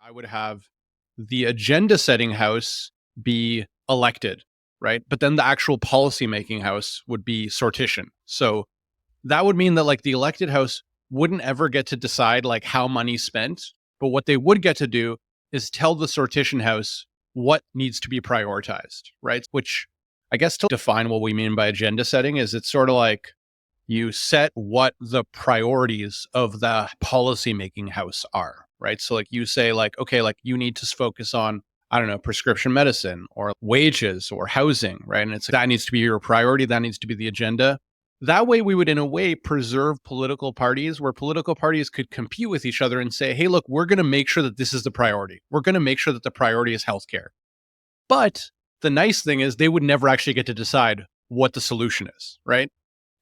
I would have the agenda setting house be elected, right? But then the actual policy making house would be sortition. So that would mean that like the elected house wouldn't ever get to decide like how money's spent, but what they would get to do is tell the sortition house what needs to be prioritized, right? Which I guess to define what we mean by agenda setting is it's sort of like you set what the priorities of the policy making house are, right? So like you say like, okay, like you need to focus on, I don't know, prescription medicine or wages or housing, right? And it's like, that needs to be your priority. That needs to be the agenda. That way we would in a way preserve political parties where political parties could compete with each other and say, hey, look, we're going to make sure that this is the priority. We're going to make sure that the priority is healthcare. But the nice thing is they would never actually get to decide what the solution is, right?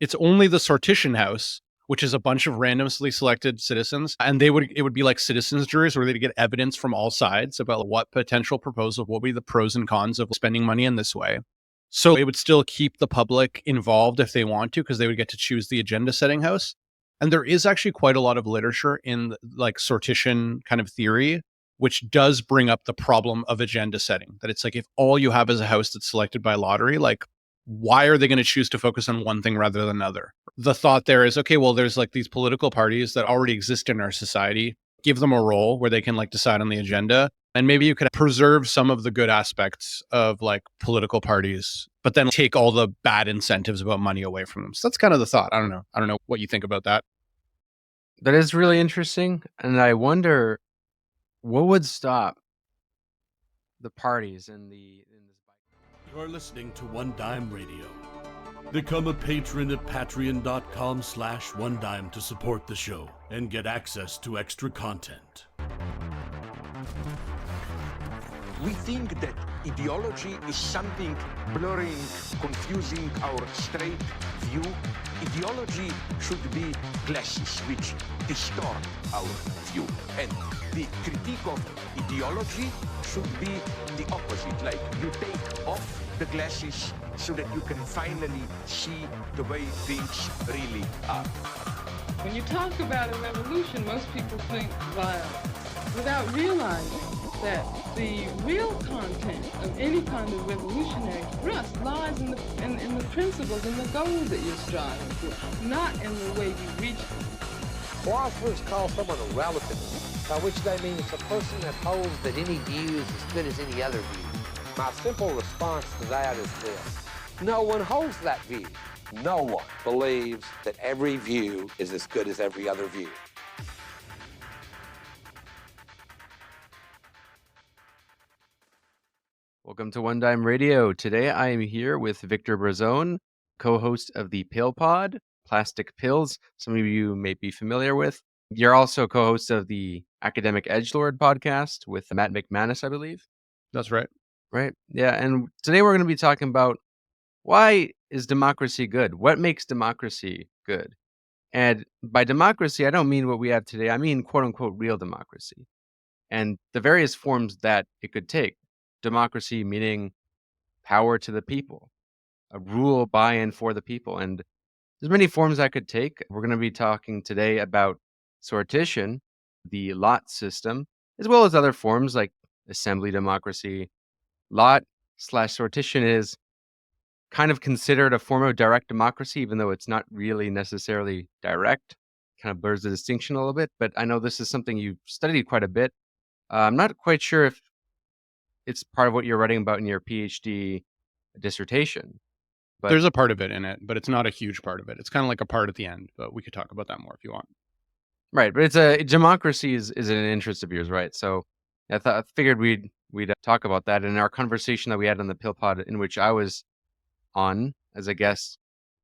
It's only the sortition house, which is a bunch of randomly selected citizens, and it would be like citizens juries where they'd get evidence from all sides about what potential proposal, what would be the pros and cons of spending money in this way. So it would still keep the public involved if they want to, because they would get to choose the agenda setting house. And there is actually quite a lot of literature in like sortition kind of theory, which does bring up the problem of agenda setting. That it's like, if all you have is a house that's selected by lottery, like, why are they going to choose to focus on one thing rather than another? The thought there is, okay, well, there's like these political parties that already exist in our society. Give them a role where they can like decide on the agenda. And maybe you could preserve some of the good aspects of like political parties, but then take all the bad incentives about money away from them. So that's kind of the thought. I don't know. I don't know what you think about that. That is really interesting. And I wonder what would stop the parties in this. You're listening to One Dime Radio. Become a patron at patreon.com/onedime to support the show and get access to extra content. We think that ideology is something blurring, confusing our straight view. Ideology should be glasses which distort our view. And the critique of ideology should be the opposite. Like you take off the glasses so that you can finally see the way things really are. When you talk about a revolution, most people think violence, without realizing that the real content of any kind of revolutionary thrust lies in the principles and the goals that you're striving for, not in the way you reach them. Philosophers call someone a relativist, by which they mean it's a person that holds that any view is as good as any other view. My simple response to that is this: no one holds that view. No one believes that every view is as good as every other view. Welcome to One Dime Radio. Today I am here with Victor Bruzzone, co-host of the Pill Pod, Plastic Pills, some of you may be familiar with. You're also co-host of the Academic Edgelord podcast with Matt McManus, I believe. That's right. Right. Yeah. And today we're going to be talking about why is democracy good? What makes democracy good? And by democracy, I don't mean what we have today. I mean, quote unquote, real democracy and the various forms that it could take. Democracy meaning power to the people, a rule by and for the people. And there's many forms that could take. We're going to be talking today about sortition, the lot system, as well as other forms like assembly democracy. Lot/sortition is kind of considered a form of direct democracy, even though it's not really necessarily direct. Kind of blurs the distinction a little bit, but I know this is something you've studied quite a bit. I'm not quite sure if it's part of what you're writing about in your PhD dissertation. But there's a part of it in it, but it's not a huge part of it. It's kind of like a part at the end, but we could talk about that more if you want. Right, but democracy is an interest of yours, right? So I figured we'd talk about that in our conversation that we had on the Pill Pod, in which I was on as a guest.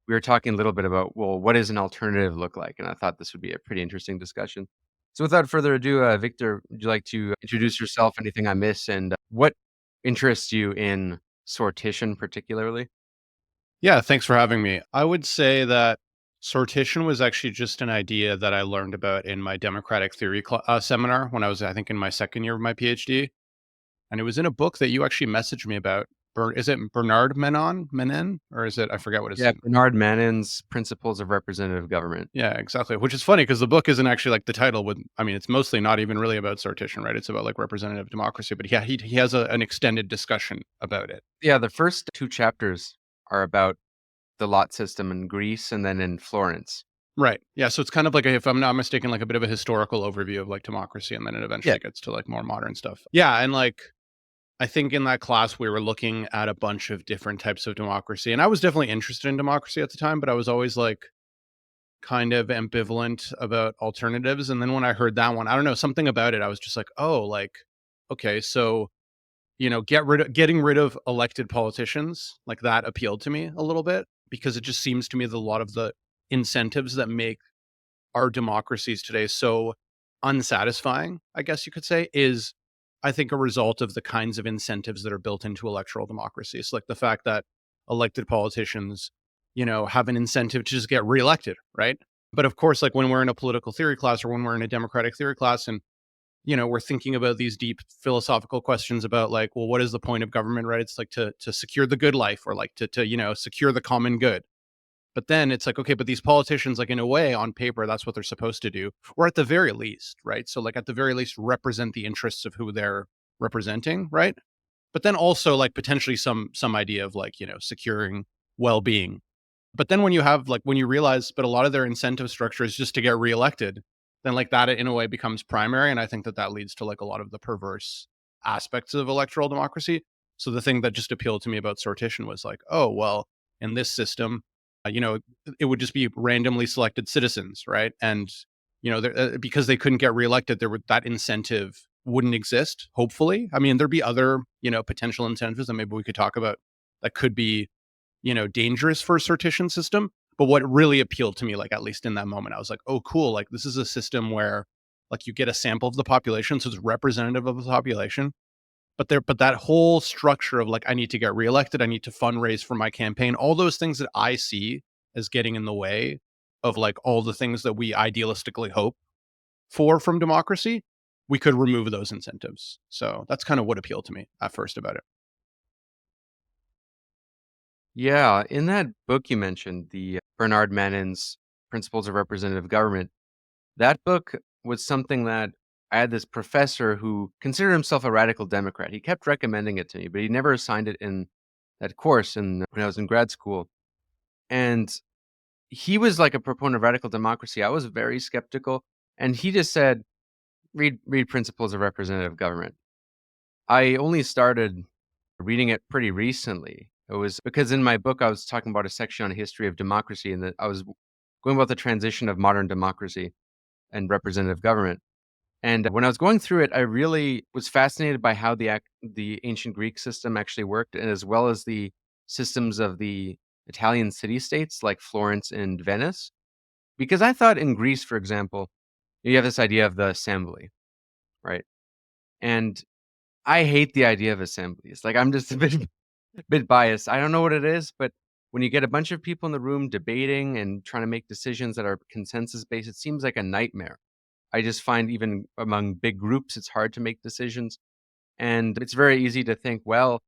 We were talking a little bit about, well, what does an alternative look like? And I thought this would be a pretty interesting discussion. So without further ado, Victor, would you like to introduce yourself, anything I miss, and what interests you in sortition particularly? Yeah, thanks for having me. I would say that sortition was actually just an idea that I learned about in my democratic theory seminar when I was, I think, in my second year of my PhD. And it was in a book that you actually messaged me about Is it Bernard Menon, or is it, I forget what his Yeah, Bernard Manon's Principles of Representative Government. Yeah, exactly. Which is funny because the book isn't actually like the title would. I mean, it's mostly not even really about sortition, right? It's about like representative democracy. But yeah, he has an extended discussion about it. Yeah, the first 2 chapters are about the lot system in Greece and then in Florence. Right. Yeah. So it's kind of like, if I'm not mistaken, like a bit of a historical overview of like democracy, and then it eventually gets to like more modern stuff. Yeah, and like I think in that class we were looking at a bunch of different types of democracy, and I was definitely interested in democracy at the time, but I was always like kind of ambivalent about alternatives. And then when I heard that one, I don't know, something about it, I was just like, oh, like, okay, so, getting rid of elected politicians, like that appealed to me a little bit, because it just seems to me that a lot of the incentives that make our democracies today so unsatisfying, I guess you could say, is I think a result of the kinds of incentives that are built into electoral democracies. So like the fact that elected politicians, have an incentive to just get reelected, right? But of course, like when we're in a political theory class or when we're in a democratic theory class, and we're thinking about these deep philosophical questions about like, well, what is the point of government, right? It's like to secure the good life, or like to secure the common good. But then it's like, okay, but these politicians, like in a way, on paper, that's what they're supposed to do, or at the very least, right? So like at the very least, represent the interests of who they're representing, right? But then also like potentially some idea of like, securing well-being. But then when you realize, but a lot of their incentive structure is just to get reelected, then like that in a way becomes primary. And I think that leads to like a lot of the perverse aspects of electoral democracy. So the thing that just appealed to me about sortition was like, oh, well, in this system, it would just be randomly selected citizens, right? And, because they couldn't get reelected, that incentive wouldn't exist, hopefully. I mean, there'd be other, potential incentives that maybe we could talk about that could be dangerous for a sortition system. But what really appealed to me, like at least in that moment, I was like, oh, cool. Like this is a system where like you get a sample of the population. So it's representative of the population. But that whole structure of like, I need to get reelected, I need to fundraise for my campaign, all those things that I see as getting in the way of like all the things that we idealistically hope for from democracy, we could remove those incentives. So that's kind of what appealed to me at first about it. Yeah, in that book you mentioned, the Bernard Manon's Principles of Representative Government, that book was something that I had this professor who considered himself a radical Democrat. He kept recommending it to me, but he never assigned it in that course when I was in grad school. And he was like a proponent of radical democracy. I was very skeptical, and he just said, read Principles of Representative Government. I only started reading it pretty recently. It was because in my book I was talking about a section on history of democracy, and that I was going about the transition of modern democracy and representative government. And when I was going through it, I really was fascinated by how the ancient Greek system actually worked, and as well as the systems of the Italian city-states like Florence and Venice. Because I thought in Greece, for example, you have this idea of the assembly, right? And I hate the idea of assemblies. Like I'm just a bit biased. I don't know what it is, but when you get a bunch of people in the room debating and trying to make decisions that are consensus based, it seems like a nightmare. I just find even among big groups, it's hard to make decisions. And it's very easy to think, well,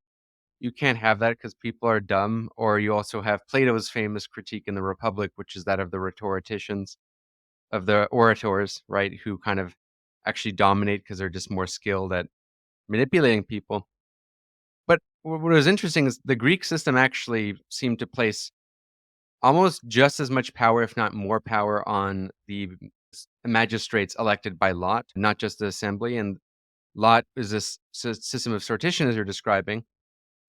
you can't have that because people are dumb. Or you also have Plato's famous critique in the Republic, which is that of the rhetoricians, of the orators, right, who kind of actually dominate because they're just more skilled at manipulating people. But what was interesting is the Greek system actually seemed to place almost just as much power, if not more power, on the magistrates elected by lot, not just the assembly. And lot is this system of sortition, as you're describing.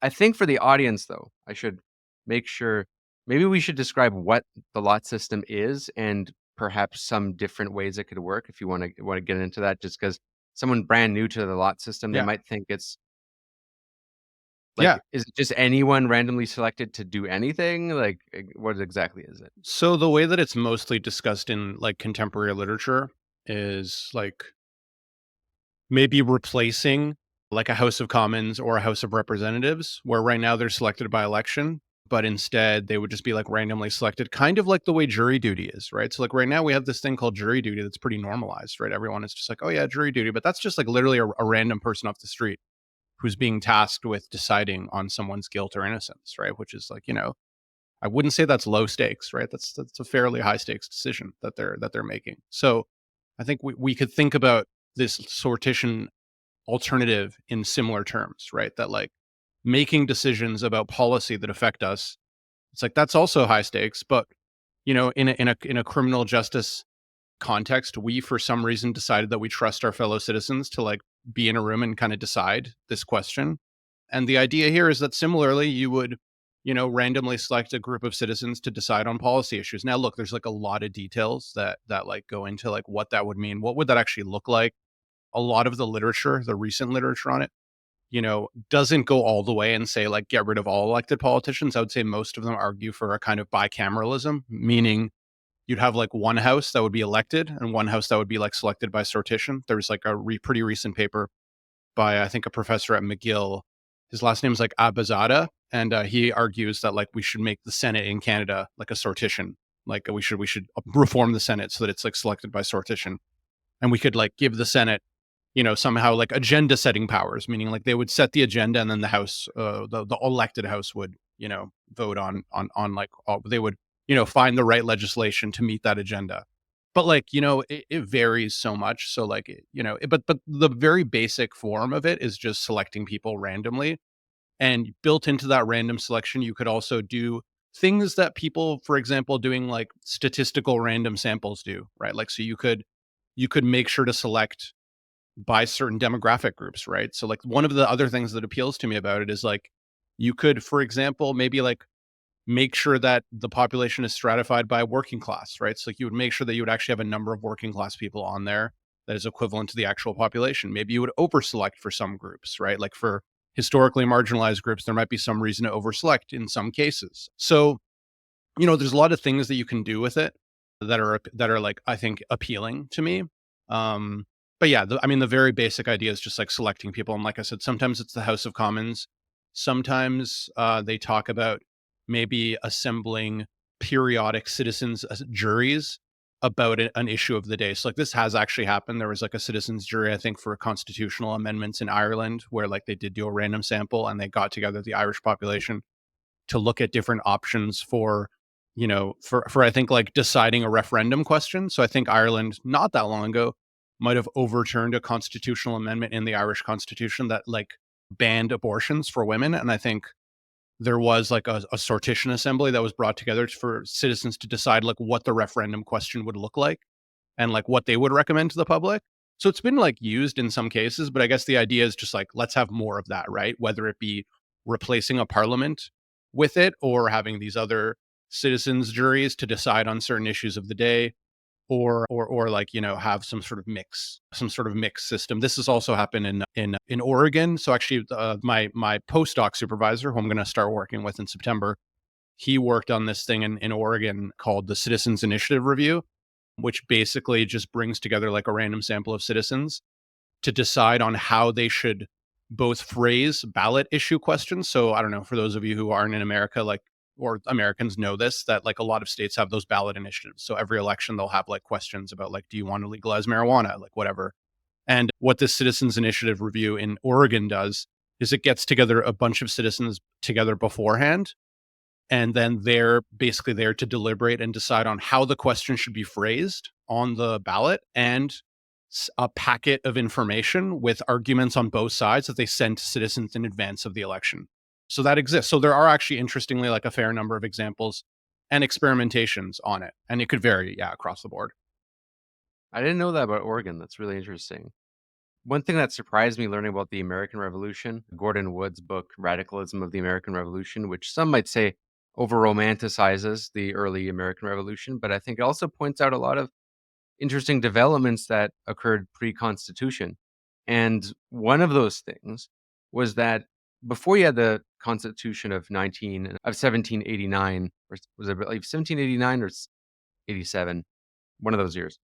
I think for the audience, though, I should make sure maybe we should describe what the lot system is and perhaps some different ways it could work. If you want to get into that, just because someone brand new to the lot system, they Yeah. might think it's Yeah. is it just anyone randomly selected to do anything? Like, what exactly is it? So the way that it's mostly discussed in like contemporary literature is like maybe replacing like a House of Commons or a House of Representatives, where right now they're selected by election, but instead they would just be like randomly selected, kind of like the way jury duty is, right? So like right now we have this thing called jury duty that's pretty normalized, right? Everyone is just like, oh yeah, jury duty, but that's just like literally a random person off the street who's being tasked with deciding on someone's guilt or innocence, right? Which is like, I wouldn't say that's low stakes, right? That's a fairly high stakes decision that they're making. So I think we could think about this sortition alternative in similar terms, right? That like making decisions about policy that affect us, it's like that's also high stakes, but in a criminal justice context, we for some reason decided that we trust our fellow citizens to like be in a room and kind of decide this question. And the idea here is that similarly, you would, randomly select a group of citizens to decide on policy issues. Now, look, there's like a lot of details that like go into like what that would mean. What would that actually look like? A lot of the literature, the recent literature on it, doesn't go all the way and say like get rid of all elected politicians. I would say most of them argue for a kind of bicameralism, meaning you'd have like one house that would be elected and one house that would be like selected by sortition. There was like a pretty recent paper by I think a professor at McGill. His last name is like Abazada, and he argues that like we should make the Senate in Canada like a sortition. Like we should reform the Senate so that it's like selected by sortition, and we could like give the Senate somehow like agenda setting powers, meaning like they would set the agenda and then the House, the elected House would, vote on like, they would, find the right legislation to meet that agenda. But like, it varies so much. So like, but the very basic form of it is just selecting people randomly. And built into that random selection, you could also do things that people, for example, doing like statistical random samples do, right? Like, so you could make sure to select by certain demographic groups, right? So like one of the other things that appeals to me about it is like you could, for example, maybe like make sure that the population is stratified by working class, right? So like you would make sure that you would actually have a number of working class people on there that is equivalent to the actual population. Maybe you would over-select for some groups, right? Like for historically marginalized groups, there might be some reason to over-select in some cases. So, there's a lot of things that you can do with it that are like, I think, appealing to me. But yeah, the very basic idea is just like selecting people. And like I said, sometimes it's the House of Commons. Sometimes they talk about maybe assembling periodic citizens as juries about an issue of the day. So like this has actually happened. There was like a citizens jury, I think, for constitutional amendments in Ireland, where like they did do a random sample and they got together the Irish population to look at different options for I think like deciding a referendum question. So I think Ireland not that long ago might have overturned a constitutional amendment in the Irish Constitution that like banned abortions for women. And I think there was like a sortition assembly that was brought together for citizens to decide like what the referendum question would look like and like what they would recommend to the public. So it's been like used in some cases, but I guess the idea is just like, let's have more of that, right? Whether it be replacing a parliament with it or having these other citizens juries to decide on certain issues of the day, or like have some sort of mix system. This has also happened in Oregon. So actually my postdoc supervisor, who I'm going to start working with in September, he worked on this thing in Oregon called the Citizens Initiative Review, which basically just brings together like a random sample of citizens to decide on how they should both phrase ballot issue questions. So I don't know, for those of you who aren't in America, like, or Americans know this, that like a lot of states have those ballot initiatives. So every election they'll have like questions about like, do you want to legalize marijuana? Like whatever. And what this Citizens Initiative Review in Oregon does is it gets together a bunch of citizens together beforehand. And then they're basically there to deliberate and decide on how the question should be phrased on the ballot and a packet of information with arguments on both sides that they send to citizens in advance of the election. So that exists. So there are actually, interestingly, like a fair number of examples and experimentations on it. And it could vary, across the board. I didn't know that about Oregon. That's really interesting. One thing that surprised me learning about the American Revolution, Gordon Wood's book, Radicalism of the American Revolution, which some might say over romanticizes the early American Revolution, but I think it also points out a lot of interesting developments that occurred pre-Constitution. And one of those things was that before you had the Constitution of 1789, or was it, I believe, 1789 or 87, one of those years.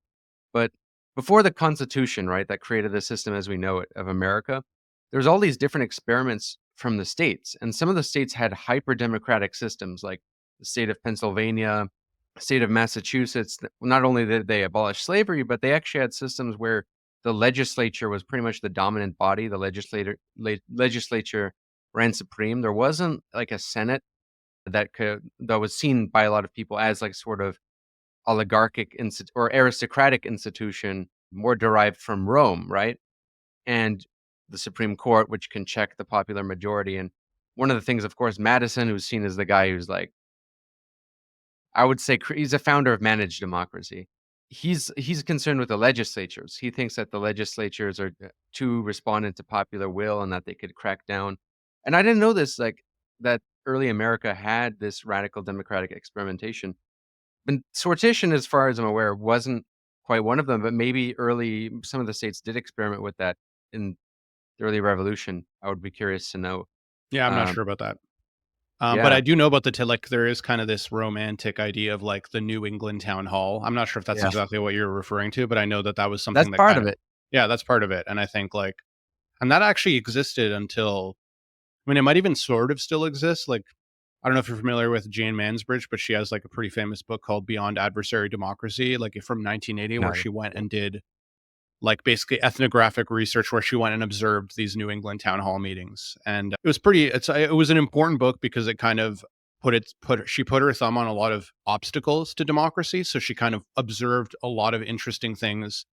But before the Constitution, right, that created the system as we know it of America, there's all these different experiments from the states. And some of the states had hyper-democratic systems, like the state of Pennsylvania, the state of Massachusetts. Not only did they abolish slavery, but they actually had systems where the legislature was pretty much the dominant body. The legislature ran supreme. There wasn't like a Senate that was seen by a lot of people as like sort of oligarchic or aristocratic institution, more derived from Rome, right? And the Supreme Court, which can check the popular majority. And one of the things, of course, Madison, who's seen as the guy who's like, I would say he's a founder of managed democracy. He's concerned with the legislatures. He thinks that the legislatures are too respondent to popular will and that they could crack down. And I didn't know this, like that early America had this radical democratic experimentation. And sortition, as far as I'm aware, wasn't quite one of them, but maybe some of the states did experiment with that in the early revolution. I would be curious to know. Yeah, I'm not Um, sure about that. But yeah, I do know about like there is kind of this romantic idea of like the New England town hall. I'm not sure if that's yeah, exactly what you're referring to, but I know that that was that's something that part kind of of, it. yeah, that's part of it. And I think like, and that actually existed until, I mean, it might even sort of still exist. Like, I don't know if you're familiar with Jane Mansbridge, but she has like a pretty famous book called Beyond Adversary Democracy, like from 1980, where No, she went yeah. and did like basically ethnographic research where she went and observed these New England town hall meetings. And it was an important book because it kind of she put her thumb on a lot of obstacles to democracy. So she kind of observed a lot of interesting things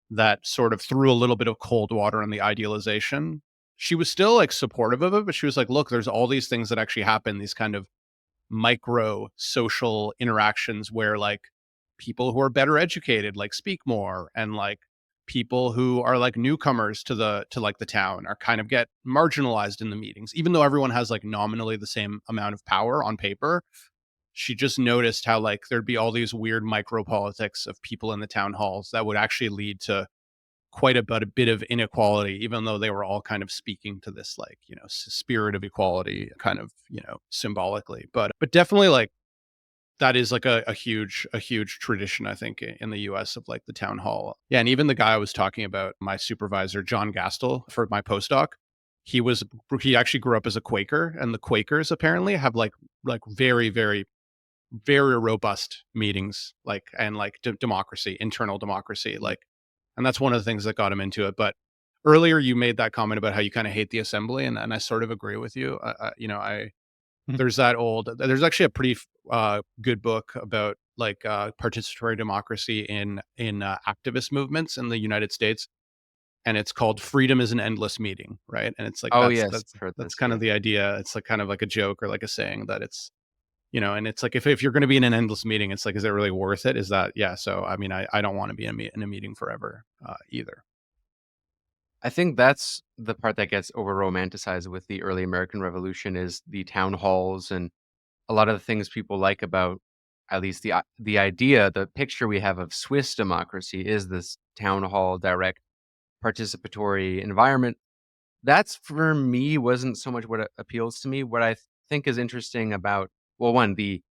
that sort of threw a little bit of cold water on the idealization. She was still like supportive of it, but she was like, look, there's all these things that actually happen, these kind of micro social interactions where like people who are better educated like speak more, and like people who are like newcomers to like the town are kind of get marginalized in the meetings, even though everyone has like nominally the same amount of power on paper. She just noticed how like there'd be all these weird micro politics of people in the town halls that would actually lead to quite a bit of inequality, even though they were all kind of speaking to this like, you know, spirit of equality kind of, you know, symbolically. But definitely like that is like a huge tradition, I think, in the US of like the town hall. Yeah. And even the guy I was talking about, my supervisor, John Gastel, for my postdoc, he actually grew up as a Quaker, and the Quakers apparently have like very, very, very robust meetings, like, and like democracy, internal democracy, like, and that's one of the things that got him into it. But earlier you made that comment about how you kind of hate the assembly, and I sort of agree with you. You know, there's actually a pretty good book about like participatory democracy in activist movements in the United States, and it's called Freedom is an Endless Meeting, right? And it's like Oh yes, I've heard that's this. kind Yeah. of the idea. It's like kind of like a joke or like a saying that it's, you know, and it's like if you're going to be in an endless meeting, it's like, is it really worth it? Is that, yeah? So I mean, I don't want to be in a meeting forever either. I think that's the part that gets over romanticized with the early American Revolution is the town halls and a lot of the things people like about at least the idea, the picture we have of Swiss democracy is this town hall, direct, participatory environment. That's for me wasn't so much what appeals to me. What I think is interesting about, well, one, the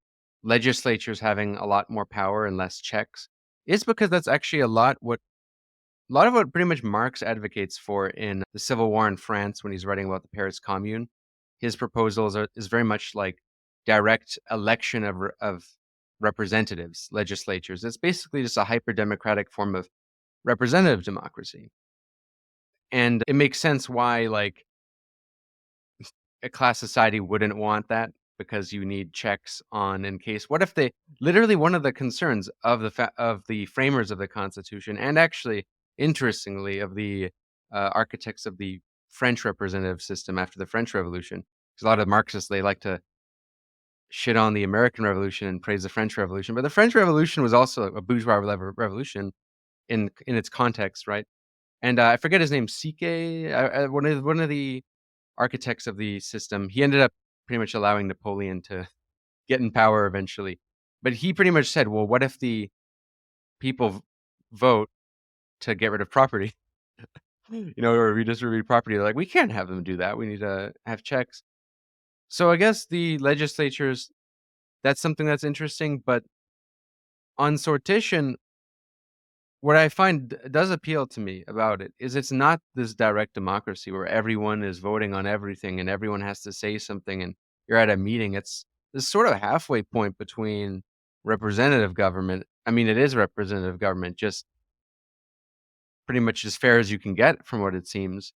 legislatures having a lot more power and less checks is because that's actually a lot of what pretty much Marx advocates for in the Civil War in France when he's writing about the Paris Commune. His proposals is very much like direct election of representatives, legislatures. It's basically just a hyper democratic form of representative democracy. And it makes sense why like a class society wouldn't want that because you need checks on in case what if they literally one of the concerns of of the framers of the Constitution and actually interestingly of the architects of the French representative system after the French Revolution, because a lot of Marxists they like to shit on the American Revolution and praise the French Revolution, but the French Revolution was also a bourgeois revolution in its context, right? And I forget his name, Sique, one of the architects of the system. He ended up pretty much allowing Napoleon to get in power eventually. But he pretty much said, well, what if the people vote to get rid of property? You know, or redistribute property. They're like, we can't have them do that. We need to have checks. So I guess the legislatures, that's something that's interesting. But on sortition, what I find does appeal to me about it is it's not this direct democracy where everyone is voting on everything and everyone has to say something and you're at a meeting. It's this sort of halfway point between representative government. I mean, it is representative government, just pretty much as fair as you can get from what it seems.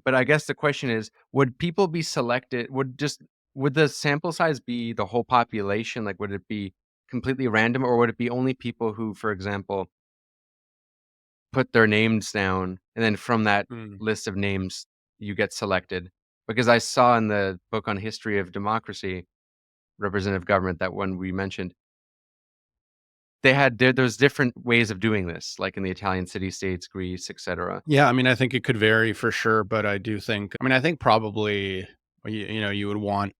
But I guess the question is, would people be selected? Would the sample size be the whole population? Like, would it be completely random, or would it be only people who, for example, put their names down, and then from that Mm. list of names, you get selected? Because I saw in the book on history of democracy, representative government, that one we mentioned, there's different ways of doing this, like in the Italian city-states, Greece, etc. Yeah, I mean, I think it could vary for sure, but I do think, I mean, I think probably, you know, you would want,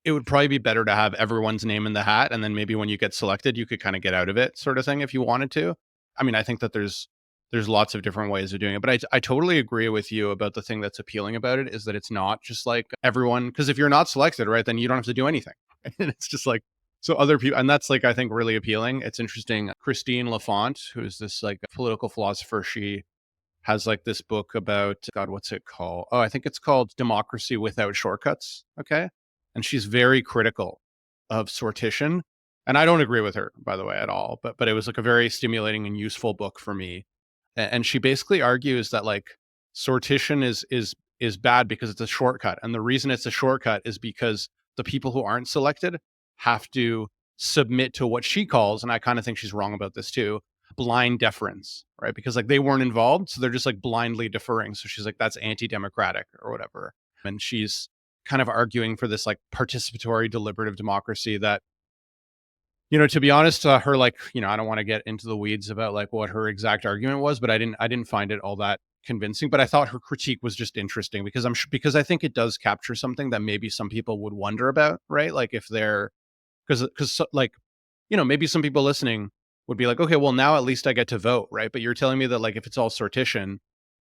it would probably be better to have everyone's name in the hat. And then maybe when you get selected, you could kind of get out of it, sort of thing, if you wanted to. I mean, I think that there's lots of different ways of doing it, but I totally agree with you about the thing that's appealing about it is that it's not just like everyone, because if you're not selected, right, then you don't have to do anything. And it's just like, so other people, and that's like, I think really appealing. It's interesting. Christine Lafont, who's this like political philosopher, she has like this book about, God, what's it called? Oh, I think it's called Democracy Without Shortcuts. Okay. And she's very critical of sortition. And I don't agree with her, by the way, at all. But it was like a very stimulating and useful book for me. And she basically argues that like sortition is bad because it's a shortcut. And the reason it's a shortcut is because the people who aren't selected have to submit to what she calls, and I kind of think she's wrong about this too, blind deference, right? Because like they weren't involved, so they're just like blindly deferring. So she's like, that's anti-democratic or whatever. And she's kind of arguing for this like participatory deliberative democracy that, you know, to be honest, her like, you know, I don't want to get into the weeds about like what her exact argument was, but I didn't find it all that convincing. But I thought her critique was just interesting because because I think it does capture something that maybe some people would wonder about, right? Like if they're, because like, you know, maybe some people listening would be like, okay, well now at least I get to vote, right? But you're telling me that like if it's all sortition,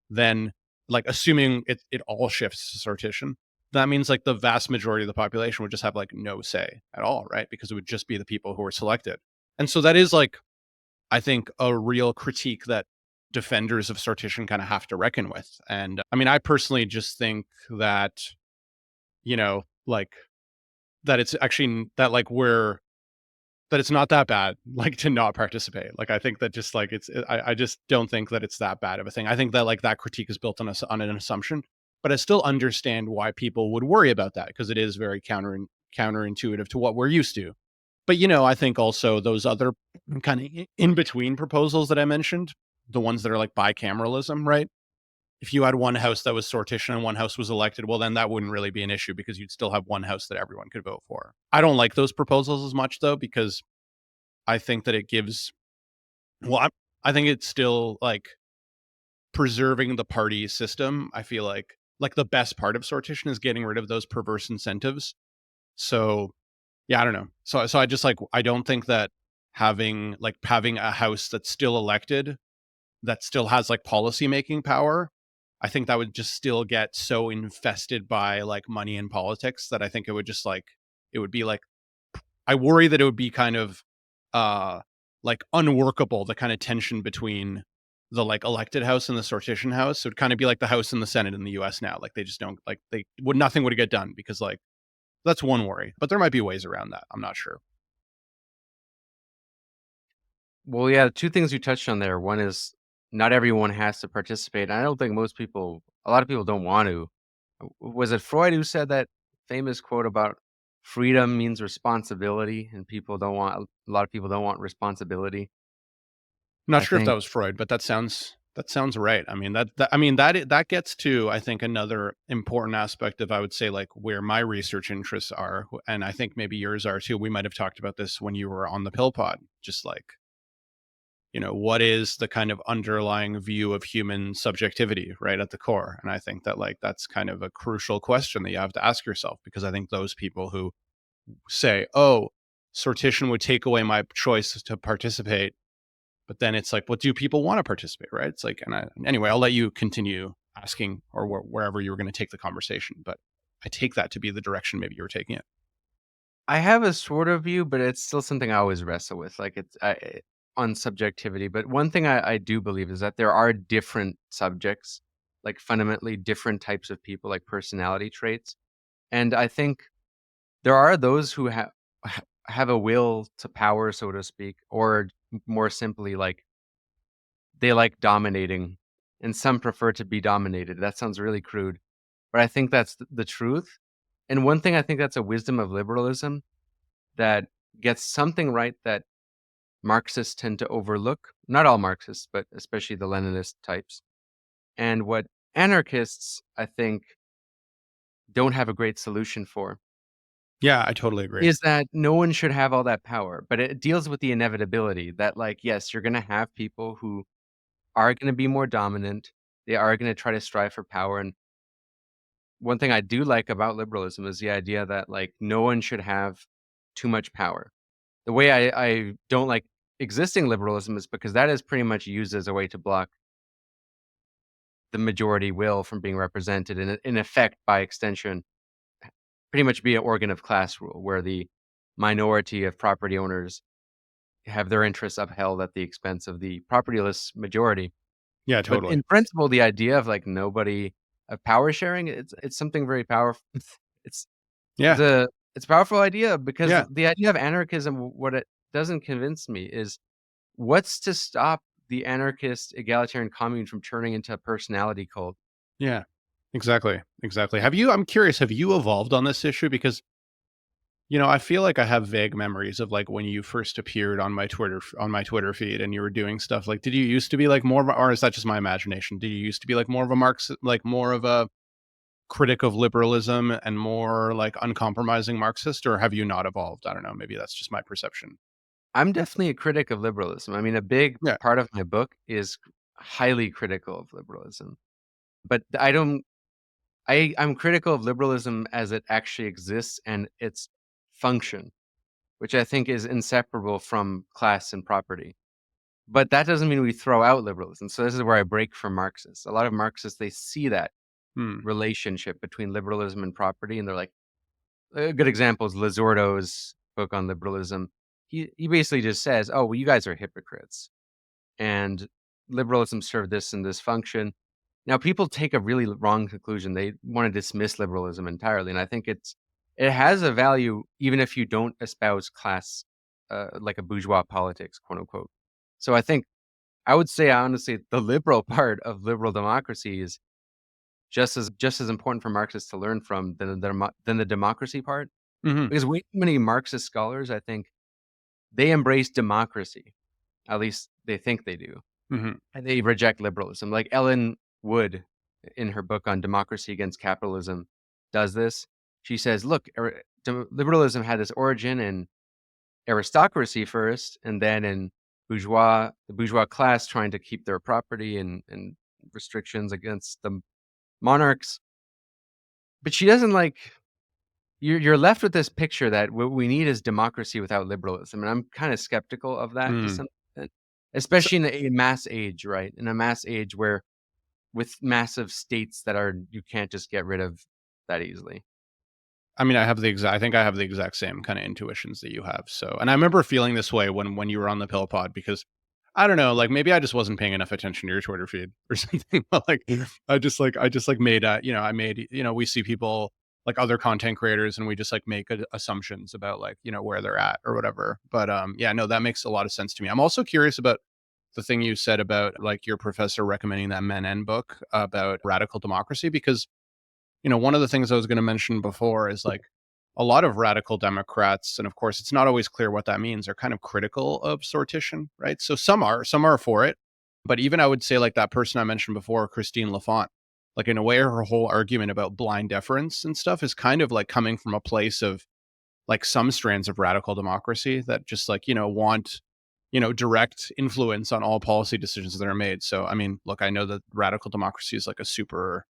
then like assuming it all shifts to sortition, that means like the vast majority of the population would just have like no say at all, right? Because it would just be the people who are selected. And so that is like, I think, a real critique that defenders of sortition kind of have to reckon with. And I mean, I personally just think that, you know, like that it's actually that like that it's not that bad, like to not participate. Like I think that just like I just don't think that it's that bad of a thing. I think that like that critique is built on on an assumption, but I still understand why people would worry about that because it is very counterintuitive to what we're used to. But you know, I think also those other kind of in between proposals that I mentioned, the ones that are like bicameralism, right? If you had one house that was sortition and one house was elected, well, then that wouldn't really be an issue because you'd still have one house that everyone could vote for. I don't like those proposals as much though, because I think that it gives, well, I think it's still like preserving the party system. I feel like the best part of sortition is getting rid of those perverse incentives. So yeah, I don't know. So I just like, I don't think that having a house that's still elected, that still has like policy making power, I think that would just still get so infested by like money and politics that I think it would just like, it would be like, I worry that it would be kind of uh like unworkable, the kind of tension between the like elected house and the sortition house. It would kind of be like the House and the Senate in the US now. Like they just don't like, they would, nothing would get done because like that's one worry. But there might be ways around that. I'm not sure. Well, yeah, two things you touched on there. One is not everyone has to participate. And I don't think a lot of people don't want to. Was it Freud who said that famous quote about freedom means responsibility, and a lot of people don't want responsibility? I'm not I sure if that think was Freud, but that sounds right. I mean that gets to, I think, another important aspect of, I would say, like where my research interests are, and I think maybe yours are too. We might have talked about this when you were on the Pill Pod, just like, you know, what is the kind of underlying view of human subjectivity right at the core. And I think that like that's kind of a crucial question that you have to ask yourself, because I think those people who say, oh, sortition would take away my choice to participate, but then it's like, what do people want to participate, right? It's like, anyway, I'll let you continue asking, or wherever you were going to take the conversation, but I take that to be the direction maybe you were taking it. I have a sort of view, but it's still something I always wrestle with. Like on subjectivity. But one thing I do believe is that there are different subjects, like fundamentally different types of people, like personality traits. And I think there are those who have a will to power, so to speak, or more simply, like they like dominating, and some prefer to be dominated. That sounds really crude, but I think that's the truth. And one thing I think that's a wisdom of liberalism that gets something right that Marxists tend to overlook. Not all Marxists, but especially the Leninist types. And what anarchists, I think, don't have a great solution for Yeah, I totally agree. is that no one should have all that power. But it deals with the inevitability that, like, yes, you're going to have people who are going to be more dominant. They are going to try to strive for power. And one thing I do like about liberalism is the idea that, like, no one should have too much power. The way I don't like existing liberalism is because that is pretty much used as a way to block the majority will from being represented, and in effect, by extension, pretty much be an organ of class rule, where the minority of property owners have their interests upheld at the expense of the propertyless majority. Yeah, But totally. in principle, the idea of, like, nobody of power sharing, it's something very powerful. It's Yeah, it's a powerful idea because yeah. the idea of anarchism, what it doesn't convince me is what's to stop the anarchist egalitarian commune from turning into a personality cult? Yeah, exactly, exactly. I'm curious, have you evolved on this issue? Because, I feel like I have vague memories of like when you first appeared on my Twitter feed and you were doing stuff like, did you used to be like more of a, or is that just my imagination? Did you used to be like more of a like more of a critic of liberalism and more like uncompromising Marxist, or have you not evolved? I don't know. Maybe that's just my perception. I'm definitely a critic of liberalism. I mean, a big Yeah. part of my book is highly critical of liberalism. But I don't I'm critical of liberalism as it actually exists and its function, which I think is inseparable from class and property. But that doesn't mean we throw out liberalism. So this is where I break from Marxists. A lot of Marxists, they see that Hmm. relationship between liberalism and property, and they're like, a good example is Lizardo's book on liberalism. He basically just says, "Oh, well, you guys are hypocrites, and liberalism served this and this function." Now, people take a really wrong conclusion. They want to dismiss liberalism entirely, and I think it has a value even if you don't espouse class, like a bourgeois politics, quote unquote. So I think I would say honestly, the liberal part of liberal democracy is just as important for Marxists to learn from than the democracy part, Hmm. because way too many Marxist scholars, I think, they embrace democracy. At least they think they do. Hmm. And they reject liberalism. Like Ellen Wood, in her book on democracy against capitalism, does this. She says, look, liberalism had its origin in aristocracy first, and then in the bourgeois class trying to keep their property and restrictions against the monarchs. But she doesn't like you're left with this picture that what we need is democracy without liberalism, and I'm kind of skeptical of that to Mm. some extent, So, especially in a mass age, right? In a mass age where with massive states that are you can't just get rid of that easily. I mean, I think I have the exact same kind of intuitions that you have. So, and I remember feeling this way when you were on the pill pod because I don't know, like maybe I just wasn't paying enough attention to your Twitter feed or something. But like, I just like made, I made, we see people like other content creators and we just like make assumptions about like, where they're at or whatever. But yeah, no, that makes a lot of sense to me. I'm also curious about the thing you said about like your professor recommending that Menon book about radical democracy because one of the things I was going to mention before is like a lot of radical Democrats, and of course, it's not always clear what that means, are kind of critical of sortition, right? So some are for it, but even I would say like that person I mentioned before, Christine Lafont, like in a way, her whole argument about blind deference and stuff is kind of like coming from a place of like some strands of radical democracy that just like want direct influence on all policy decisions that are made. So I mean, look, I know that radical democracy is like a super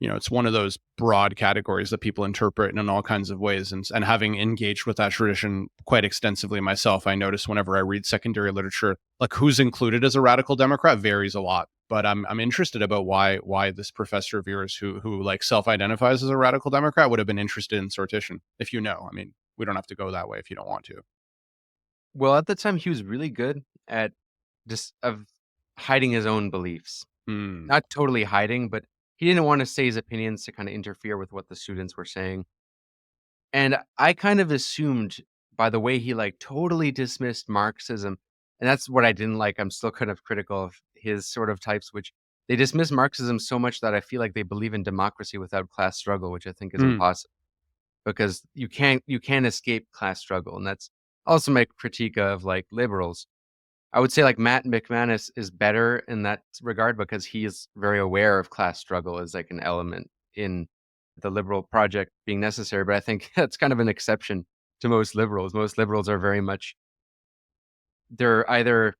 it's one of those broad categories that people interpret in all kinds of ways. And having engaged with that tradition quite extensively myself, I notice whenever I read secondary literature, like who's included as a radical Democrat varies a lot. But I'm interested about why this professor of yours who like self-identifies as a radical Democrat would have been interested in sortition. If I mean, we don't have to go that way if you don't want to. Well, at the time, he was really good at just of hiding his own beliefs. Hmm. Not totally hiding, but he didn't want to say his opinions to kind of interfere with what the students were saying. And I kind of assumed by the way he like totally dismissed Marxism, and that's what I didn't like. I'm still kind of critical of his sort of types, which they dismiss Marxism so much that I feel like they believe in democracy without class struggle, which I think is Mm. impossible because you can't escape class struggle, and that's also my critique of like liberals. I would say like Matt McManus is better in that regard because he is very aware of class struggle as like an element in the liberal project being necessary. But I think that's kind of an exception to most liberals. Most liberals are very much, they're either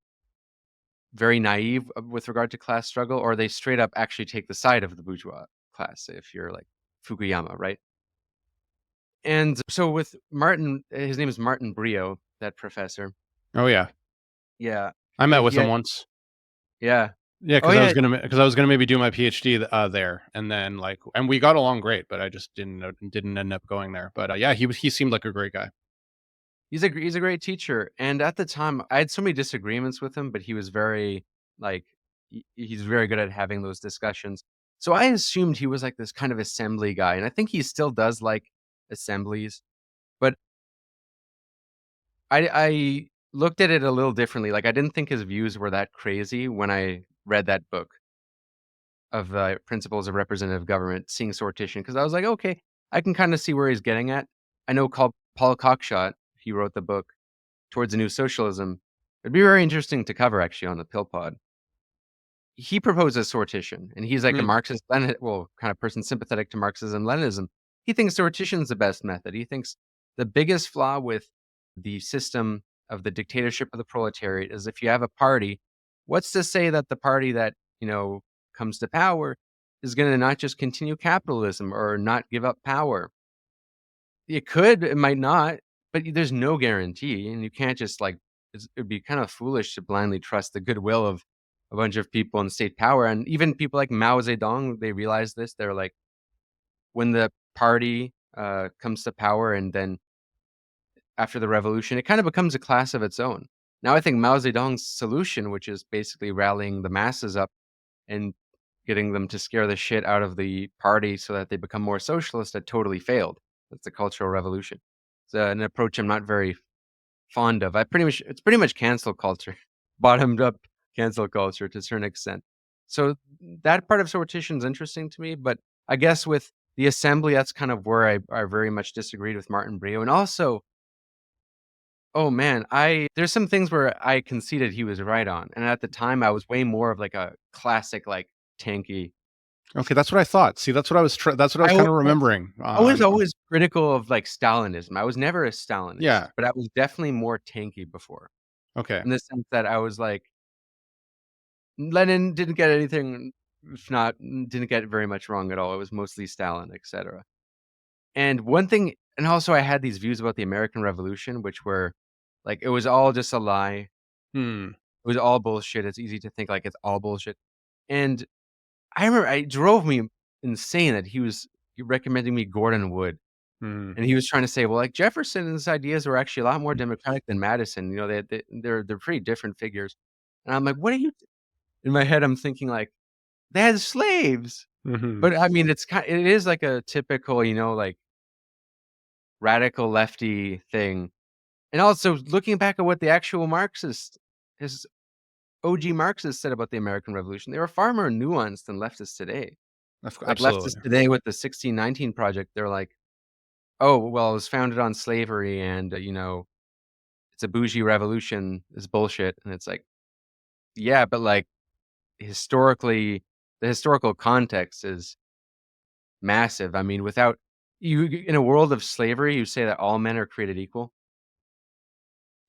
very naive with regard to class struggle, or they straight up actually take the side of the bourgeois class, if you're like Fukuyama, right? And so with Martin, his name is Martin Brio, that professor. Oh yeah, Yeah. I met with he him had- once. Yeah. Yeah, Oh, because yeah. I was gonna maybe do my PhD there, and then and we got along great, but I just didn't end up going there. But yeah, he seemed like a great guy. He's a great teacher, and at the time, I had so many disagreements with him, but he was very, like, he's very good at having those discussions. So I assumed he was, like, this kind of assembly guy, and I think he still does like assemblies, but I looked at it a little differently. Like, I didn't think his views were that crazy when I read that book of, Principles of Representative Government, Seeing Sortition, because I was like, "Okay, I can kinda see where he's getting at." I know Paul Cockshott, he wrote the book Towards a New Socialism. It'd be very interesting to cover actually on the Pill Pod. He proposes sortition, and he's like a Mm. Marxist Lenin, well, kind of person sympathetic to Marxism, Leninism. He thinks sortition's the best method. He thinks the biggest flaw with the system of the dictatorship of the proletariat is if you have a party, what's to say that the party that, comes to power is going to not just continue capitalism or not give up power? It could, it might not, but there's no guarantee, and you can't just like it'd be kind of foolish to blindly trust the goodwill of a bunch of people in state power. And even people like Mao Zedong, they realize this. They're like, when the party comes to power, and then after the revolution, it kind of becomes a class of its own. Now, I think Mao Zedong's solution, which is basically rallying the masses up and getting them to scare the shit out of the party so that they become more socialist, had totally failed. That's the Cultural Revolution. It's an approach I'm not very fond of. It's pretty much cancel culture, bottomed up cancel culture to a certain extent. So that part of sortition is interesting to me, but I guess with the assembly, that's kind of where I very much disagreed with Martin Brio. And also, oh man, there's some things where I conceded he was right on. And at the time I was way more of like a classic, like tanky. Okay, that's what I thought. See, that's what I was kind of remembering. I was always critical of like Stalinism. I was never a Stalinist. Yeah. But I was definitely more tanky before. Okay. In the sense that I was like, Lenin didn't get anything, if not, didn't get very much wrong at all. It was mostly Stalin, etc. And one thing, and also I had these views about the American Revolution, which were like, it was all just a lie. Hmm. It was all bullshit. It's easy to think like it's all bullshit. And I remember it drove me insane that he was recommending me Gordon Wood. Hmm. And he was trying to say, well, like Jefferson and his ideas were actually a lot more democratic than Madison. They're pretty different figures. And I'm like, what are you? In my head, I'm thinking like, they had slaves. Mhm. But I mean, it is like a typical, like radical lefty thing. And also looking back at what the actual his OG Marxists said about the American Revolution, they were far more nuanced than leftists today. Like Absolutely. leftists today with the 1619 Project, they're like, oh, well, it was founded on slavery and, it's a bougie revolution, is bullshit. And it's like, yeah, but like historically, the historical context is massive. I mean, without you, in a world of slavery, you say that all men are created equal.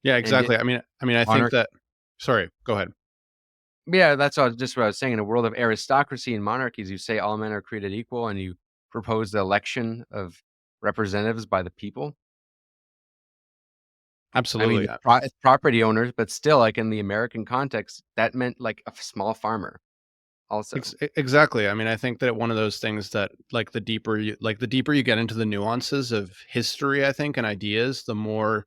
Yeah, And exactly. I mean, I think monarch- that. Sorry, go ahead. Yeah, that's just what I was saying. In a world of aristocracy and monarchies, you say all men are created equal, and you propose the election of representatives by the people. Absolutely. I mean, it's property owners, but still, like in the American context, that meant like a small farmer. Also, Exactly. I mean, I think that one of those things that like the deeper you get into the nuances of history, I think, and ideas, the more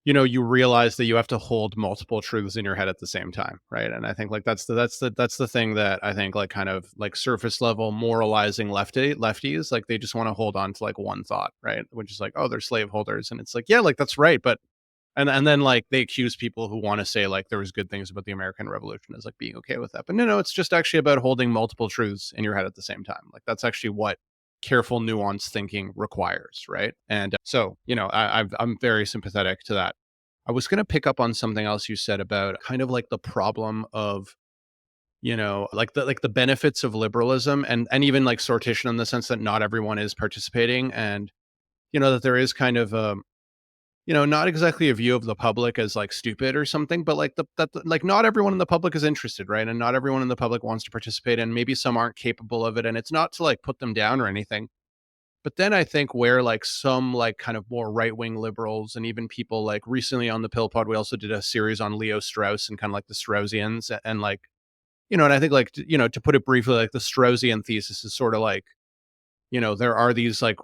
you realize that you have to hold multiple truths in your head at the same time, right? And I think like that's the thing that I think like kind of like surface level moralizing lefties, like they just want to hold on to like one thought, right? Which is like, oh, they're slaveholders, and it's like, yeah, like that's right, but And then like they accuse people who want to say like there was good things about the American Revolution as like being okay with that. But no, it's just actually about holding multiple truths in your head at the same time. Like that's actually what careful, nuanced thinking requires, right? And so, I'm very sympathetic to that. I was going to pick up on something else you said about kind of like the problem of, like the benefits of liberalism and even like sortition in the sense that not everyone is participating, and that there is kind of not exactly a view of the public as like stupid or something, but like like not everyone in the public is interested, right? And not everyone in the public wants to participate, and maybe some aren't capable of it. And it's not to like put them down or anything. But then I think where like some like kind of more right wing liberals and even people like recently on the Pill Pod, we also did a series on Leo Strauss and kind of like the Straussians and like, and I think like, to put it briefly, like the Straussian thesis is sort of like, there are these like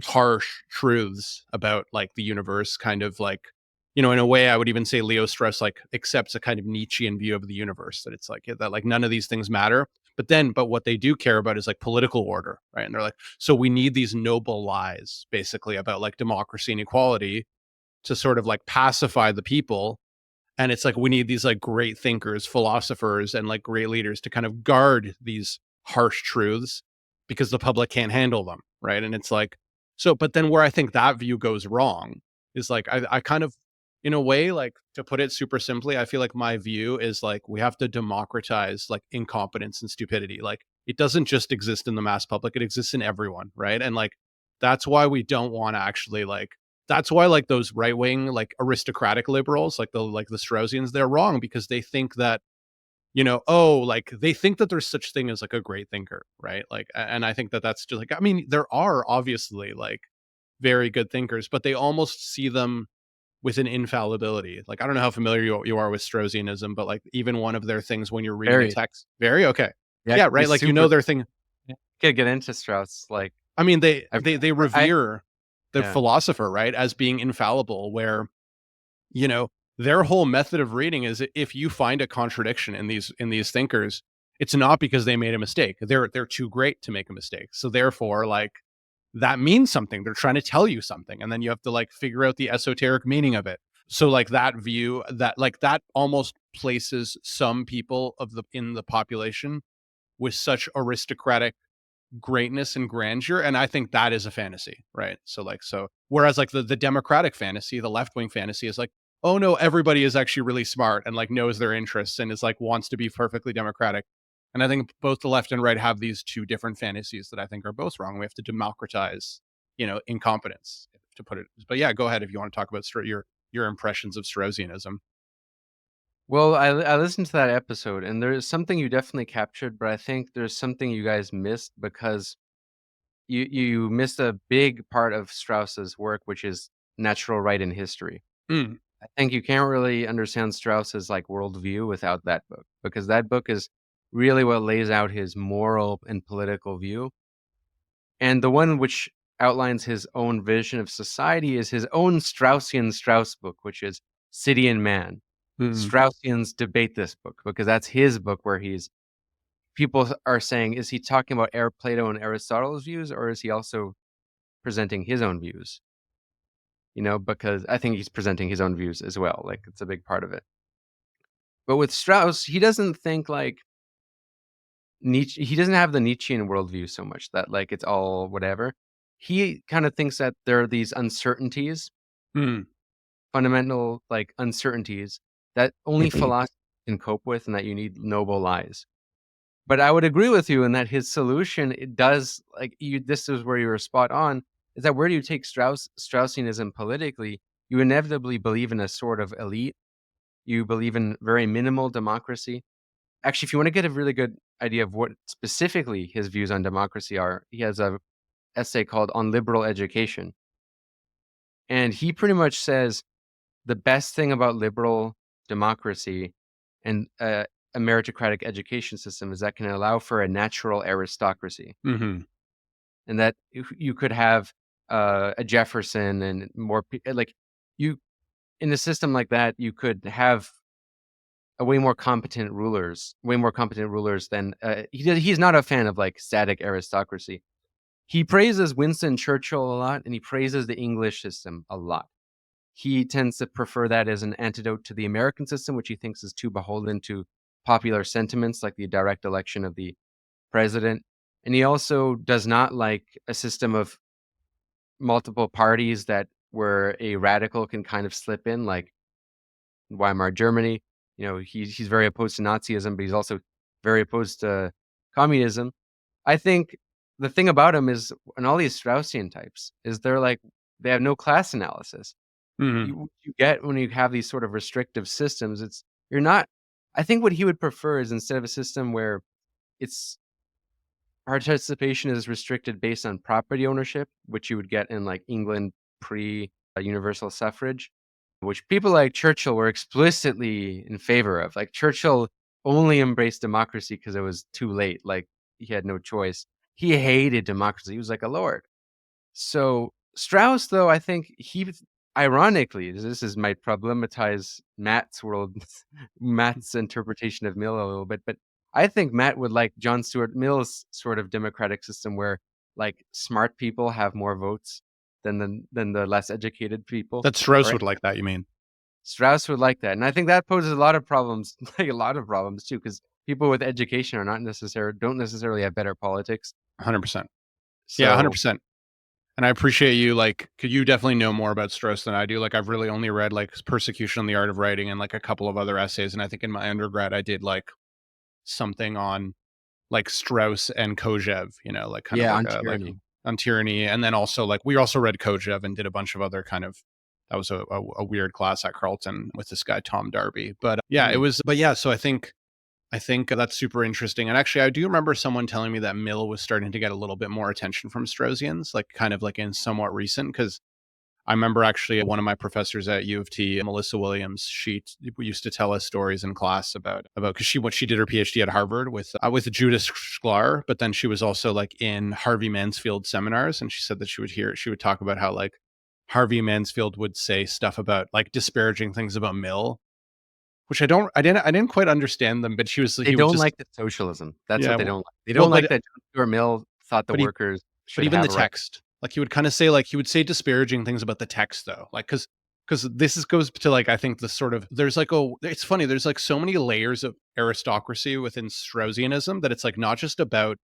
harsh truths about like the universe, kind of like, in a way I would even say Leo Strauss like accepts a kind of Nietzschean view of the universe, that it's like that like none of these things matter. But what they do care about is like political order, right? And they're like, so we need these noble lies basically about like democracy and equality to sort of like pacify the people. And it's like we need these like great thinkers, philosophers, and like great leaders to kind of guard these harsh truths because the public can't handle them, right? And it's like, so, but then where I think that view goes wrong is like I kind of, in a way, like to put it super simply, I feel like my view is like we have to democratize like incompetence and stupidity. Like it doesn't just exist in the mass public, it exists in everyone, right? And like that's why we don't want to actually like, that's why like those right wing like aristocratic liberals like the Straussians, they're wrong because they think that, like they think that there's such thing as like a great thinker, right? Like and I think that that's just like, I mean, there are obviously like very good thinkers, but they almost see them with an infallibility. Like I don't know how familiar you are with Straussianism, but like even one of their things when you're reading Very. a text, very okay. Yeah, Yeah, right. he's Like super. their thing. Could get into Strauss. Like, I mean, they I, revere the yeah. philosopher, right, as being infallible, where their whole method of reading is if you find a contradiction in these thinkers, it's not because they made a mistake. They're too great to make a mistake. So therefore, like that means something. They're trying to tell you something. And then you have to like figure out the esoteric meaning of it. So like that view that like that almost places some people in the population with such aristocratic greatness and grandeur, and I think that is a fantasy, right? So like, so whereas like the democratic fantasy, the left-wing fantasy is like, oh no, everybody is actually really smart and like knows their interests and is like wants to be perfectly democratic. And I think both the left and right have these two different fantasies that I think are both wrong. We have to democratize, incompetence, to put it. But yeah, go ahead if you want to talk about your impressions of Straussianism. Well, I listened to that episode, and there's something you definitely captured, but I think there's something you guys missed because you missed a big part of Strauss's work, which is natural right and history. Mm. I think you can't really understand Strauss's like worldview without that book, because that book is really what lays out his moral and political view. And the one which outlines his own vision of society is his own Straussian Strauss book, which is City and Man. Straussians debate this book because that's his book where people are saying, is he talking about Plato and Aristotle's views, or is he also presenting his own views? Because I think he's presenting his own views as well. Like it's a big part of it. But with Strauss, he doesn't think like Nietzsche. He doesn't have the Nietzschean worldview so much that like it's all whatever. He kind of thinks that there are these uncertainties, fundamental like uncertainties that only philosophy can cope with, and that you need noble lies. But I would agree with you in that his solution, it does like you. This is where you were spot on. Is that where do you take Straussianism politically? You inevitably believe in a sort of elite. You believe in very minimal democracy. Actually, if you want to get a really good idea of what specifically his views on democracy are, he has a essay called On Liberal Education. And he pretty much says the best thing about liberal democracy and a meritocratic education system is that can allow for a natural aristocracy. Mm-hmm. And that you could have a Jefferson and more like you in a system like that, you could have a way more competent rulers than he's not a fan of like static aristocracy. He praises Winston Churchill a lot, and he praises the English system a lot. He tends to prefer that as an antidote to the American system, which he thinks is too beholden to popular sentiments like the direct election of the president. And he also does not like a system of multiple parties that where a radical can kind of slip in, like Weimar Germany. He's very opposed to Nazism, but he's also very opposed to communism. I think the thing about him is, and all these Straussian types, is they have no class analysis. Mhm. You get when you have these sort of restrictive systems, you're not. I think what he would prefer is, instead of a system where it's participation is restricted based on property ownership, which you would get in like England pre universal suffrage, which people like Churchill were explicitly in favor of. Like Churchill only embraced democracy because it was too late. Like he had no choice. He hated democracy. He was like a lord. So Strauss, though, I think ironically, might problematize Matt's interpretation of Mill a little bit, but I think Matt would like John Stuart Mill's sort of democratic system where like smart people have more votes than the less educated people. That Strauss Right. would like that, you mean? Strauss would like that, and I think that poses a lot of problems, like a lot of problems too, because people with education don't necessarily have better politics. 100%. Yeah, So 100%. And I appreciate you, like, 'cause you definitely know more about Strauss than I do. Like, I've really only read like Persecution on the Art of Writing and like a couple of other essays. And I think in my undergrad I did like something on like Strauss and Kojev, like kind of yeah, like on a like tyranny. on tyranny. And then also like we also read Kojev and did a bunch of other kind of, that was a weird class at Carleton with this guy Tom Darby. But yeah, it Mm. was. But yeah, so I think that's super interesting. And actually, I do remember someone telling me that Mill was starting to get a little bit more attention from Straussians, like kind of like in somewhat recent. Because I remember actually one of my professors at U of T, Melissa Williams, she used to tell us stories in class about because she did her PhD at Harvard with Judith Sklar, but then she was also like in Harvey Mansfield seminars, and she said that she would talk about how like Harvey Mansfield would say stuff about like disparaging things about Mill, which I didn't quite understand them, but They he would don't just, like the socialism. That's yeah, what they don't like. They well, don't like that John Stuart Mill thought the but he workers but should even have the a right. text, like he would kind of say, like he would say disparaging things about the text though, like because goes to like I think the sort of there's like it's funny, there's like so many layers of aristocracy within Straussianism that it's like not just about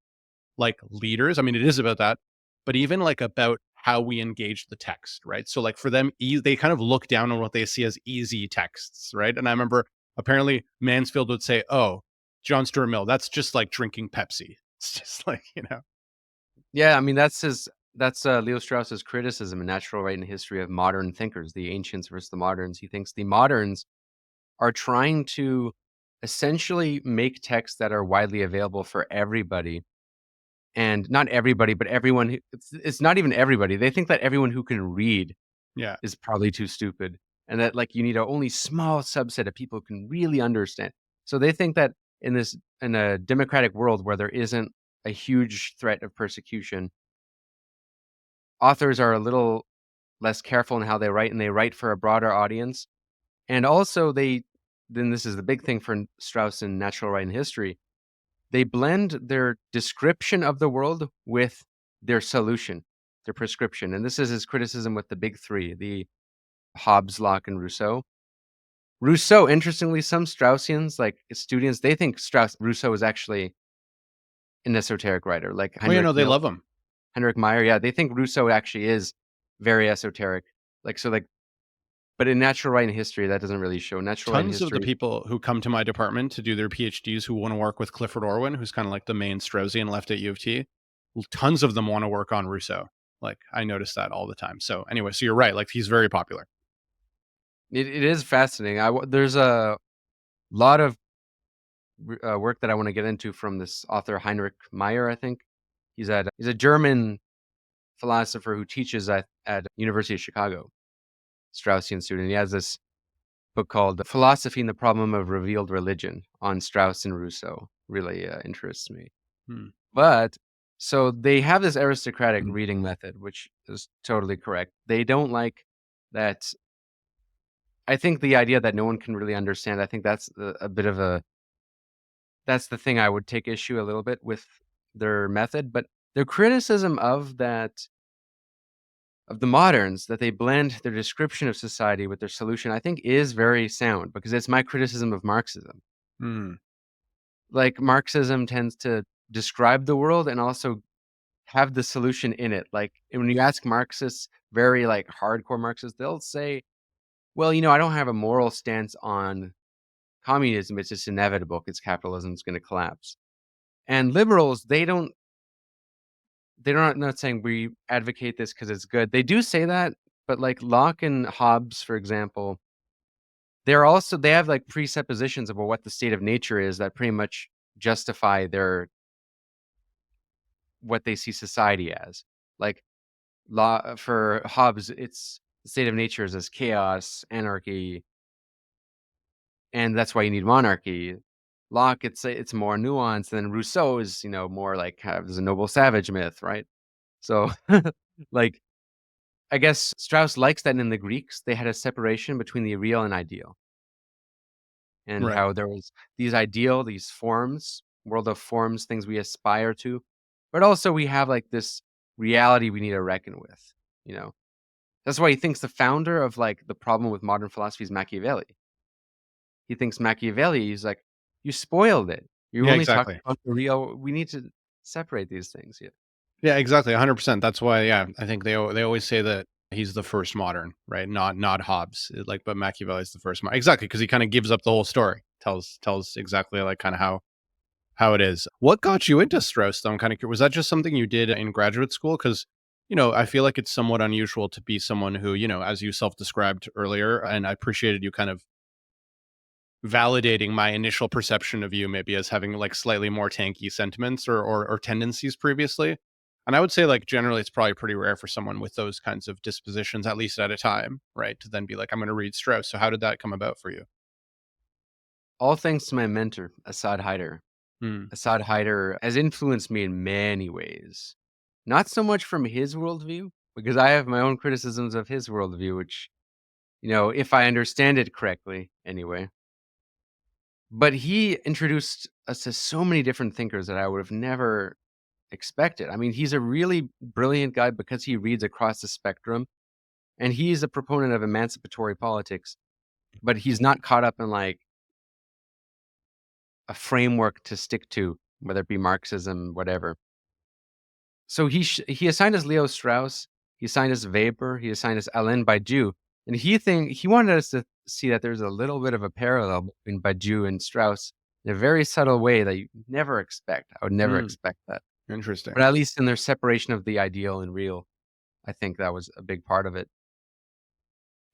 like leaders. I mean, it is about that, but even like about how we engage the text, right? So like for them, they kind of look down on what they see as easy texts, right? And I remember apparently Mansfield would say, "Oh, John Stuart Mill, that's just like drinking Pepsi." It's just like Yeah, I mean that's Leo Strauss's criticism in Natural Right and History of modern thinkers, the ancients versus the moderns. He thinks the moderns are trying to essentially make texts that are widely available for everybody. And not everybody, but everyone it's not even everybody. They think that everyone who can read yeah. is probably too stupid, and that like you need a only small subset of people who can really understand. So they think that in a democratic world where there isn't a huge threat of persecution, authors are a little less careful in how they write, and they write for a broader audience. And also then this is the big thing for Strauss in Natural Right and History, they blend their description of the world with their solution, their prescription. And this is his criticism with the big three, the Hobbes, Locke, and Rousseau. Rousseau, interestingly, some Straussians, like students, they think Rousseau is actually an esoteric writer, like Oh, yeah, no, they love him. Heinrich Meyer. Yeah, they think Rousseau actually is very esoteric. But in Natural Right and History, that doesn't really show. Natural Right and Tons of the History. people who come to my department to do their PhDs who want to work with Clifford Orwin, who's kind of like the main Straussian left at U of T, tons of them want to work on Rousseau. Like I notice that all the time. So anyway, so you're right. Like he's very popular. It is fascinating. There's a lot of work that I want to get into from this author Heinrich Meyer. I think he's a German philosopher who teaches at University of Chicago, Straussian student. He has this book called Philosophy and the Problem of Revealed Religion on Strauss and Rousseau. Really interests me. Hmm. But so they have this aristocratic reading method, which is totally correct. They don't like that. I think the idea that no one can really understand, I think that's a bit of that's the thing I would take issue a little bit with their method. But their criticism of that of the moderns, that they blend their description of society with their solution, I think is very sound, because it's my criticism of Marxism. Hmm. Like, Marxism tends to describe the world and also have the solution in it. Like, when you ask Marxists, very like hardcore Marxists, they'll say, well, I don't have a moral stance on communism. It's just inevitable because capitalism is going to collapse. And liberals, they're not saying we advocate this because it's good. They do say that, but like Locke and Hobbes, for example, they have like presuppositions about what the state of nature is that pretty much justify what they see society as. Like, law for Hobbes, it's the state of nature is as chaos, anarchy, and that's why you need monarchy. Locke, it's more nuanced, and then Rousseau is more like there's a noble savage myth, right? So, like, I guess Strauss likes that in the Greeks they had a separation between the real and ideal, and Right. how there was these forms, world of forms, things we aspire to, but also we have like this reality we need to reckon with. You know, that's why he thinks the founder of like the problem with modern philosophy is Machiavelli. He thinks Machiavelli is like, you spoiled it. You Yeah, only talk exactly. about the real. We need to separate these things. Yeah. Yeah, exactly. 100%. That's why, yeah, I think they always say that he's the first modern, right? Not Hobbes. Like, but Machiavelli's the first modern. Exactly, because he kind of gives up the whole story. Tells exactly like kind of how it is. What got you into Strauss though? I'm kind of curious. Was that just something you did in graduate school? Because I feel like it's somewhat unusual to be someone who, as you self-described earlier, and I appreciated you kind of validating my initial perception of you maybe as having like slightly more tanky sentiments or tendencies previously. And I would say like generally it's probably pretty rare for someone with those kinds of dispositions, at least at a time, right? To then be like, I'm going to read Strauss. So how did that come about for you? All thanks to my mentor, Assad Haider. Hmm. Assad Haider has influenced me in many ways. Not so much from his worldview, because I have my own criticisms of his worldview, which, if I understand it correctly, anyway. But he introduced us to so many different thinkers that I would have never expected. I mean, he's a really brilliant guy because he reads across the spectrum, and he's a proponent of emancipatory politics, but he's not caught up in like a framework to stick to, whether it be Marxism, whatever. So he assigned us Leo Strauss, he assigned us Weber, he assigned us Alain Badiou, and he wanted us to see that there's a little bit of a parallel between Badiou and Strauss in a very subtle way that you never expect. I would never Hmm. expect that. Interesting. But at least in their separation of the ideal and real, I think that was a big part of it.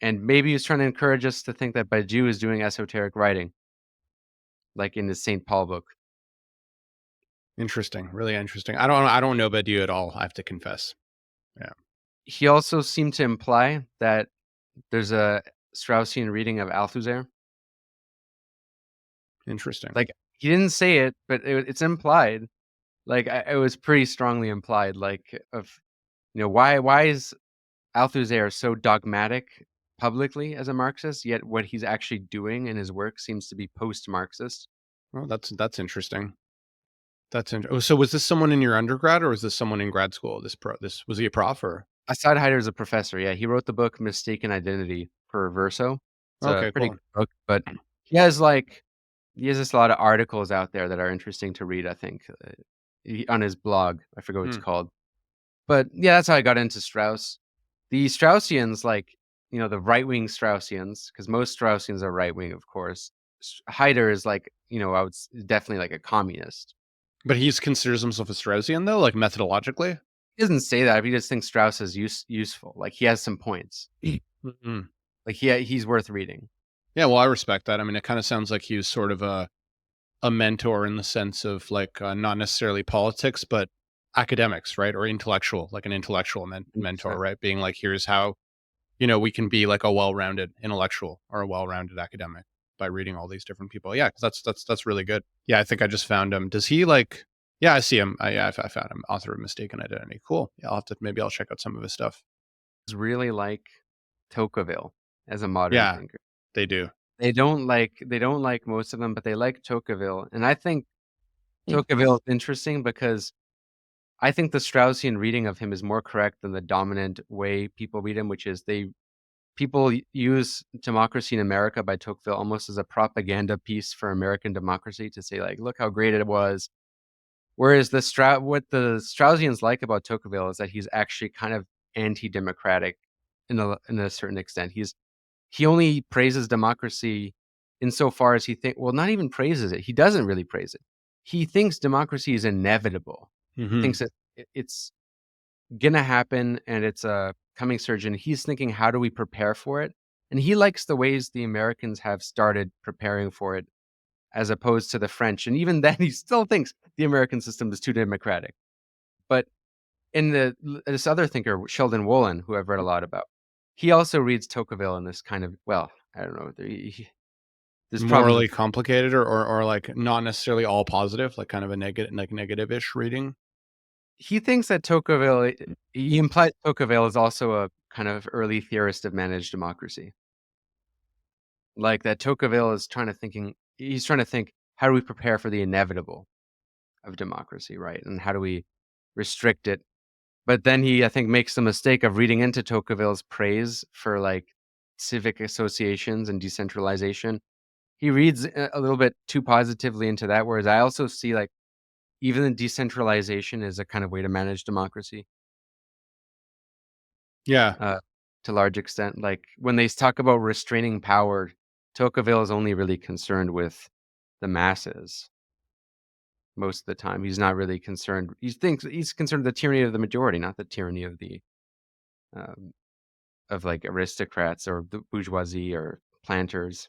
And maybe he was trying to encourage us to think that Badiou is doing esoteric writing, like in the St. Paul book. Interesting. Really interesting. I don't know about you at all, I have to confess. Yeah. He also seemed to imply that there's a Straussian reading of Althusser. Interesting. Like, he didn't say it, but it's implied. Like, it was pretty strongly implied, like, why is Althusser so dogmatic publicly as a Marxist, yet what he's actually doing in his work seems to be post-Marxist? Well, that's interesting. So was this someone in your undergrad or was this someone in grad school? This was he a prof or? Assad Haider is a professor, yeah. He wrote the book Mistaken Identity for Verso. It's a Okay, pretty cool. good book, but he has just a lot of articles out there that are interesting to read, I think, on his blog. I forget what it's Hmm. called. But yeah, that's how I got into Strauss. The Straussians, like, the right-wing Straussians, because most Straussians are right-wing, of course. Haider is like, definitely like a communist. But he considers himself a Straussian though, like methodologically? He doesn't say that. He just thinks Strauss is useful. Like, he has some points. Mhm. Like, he's worth reading. Yeah, well, I respect that. I mean, it kind of sounds like he was sort of a mentor in the sense of like not necessarily politics, but academics, right? Or intellectual, like an intellectual mentor, 100%. right? Being like, here's how we can be like a well-rounded intellectual or a well-rounded academic by reading all these different people. Yeah, 'cause that's really good. Yeah, I think I just found him. Does he like? Yeah, I see him. I found him. Author of Mistaken Identity. Cool. Yeah, maybe I'll check out some of his stuff. Is really like Tocqueville as a modern Yeah, thinker. they do. They don't like most of them, but they like Tocqueville. And I think Hmm. Tocqueville is interesting because I think the Straussian reading of him is more correct than the dominant way people read him, which is people use Democracy in America by Tocqueville almost as a propaganda piece for American democracy to say, like, look how great it was. Whereas what the Straussians like about Tocqueville is that he's actually kind of anti-democratic in a certain extent. He only praises democracy insofar as not even praises it. He doesn't really praise it. He thinks democracy is inevitable. Thinks that it's gonna happen and it's a coming surge. And he's thinking, how do we prepare for it? And he likes the ways the Americans have started preparing for it, as opposed to the French. And even then, he still thinks the American system is too democratic. But this other thinker, Sheldon Wolin, who I've read a lot about, he also reads Tocqueville in this kind of, well, I don't know. There's morally complicated or like not necessarily all positive, like kind of a negative-ish reading. He thinks that Tocqueville, he implies Tocqueville is also a kind of early theorist of managed democracy. Like that Tocqueville is he's trying to think, how do we prepare for the inevitable of democracy, right? And how do we restrict it? But then he, I think, makes the mistake of reading into Tocqueville's praise for like civic associations and decentralization. He reads a little bit too positively into that, whereas I also see like even decentralization is a kind of way to manage democracy. Yeah. To a large extent. Like when they talk about restraining power, Tocqueville is only really concerned with the masses. Most of the time, he's not really concerned. He thinks he's concerned with the tyranny of the majority, not the tyranny of the of like aristocrats or the bourgeoisie or planters.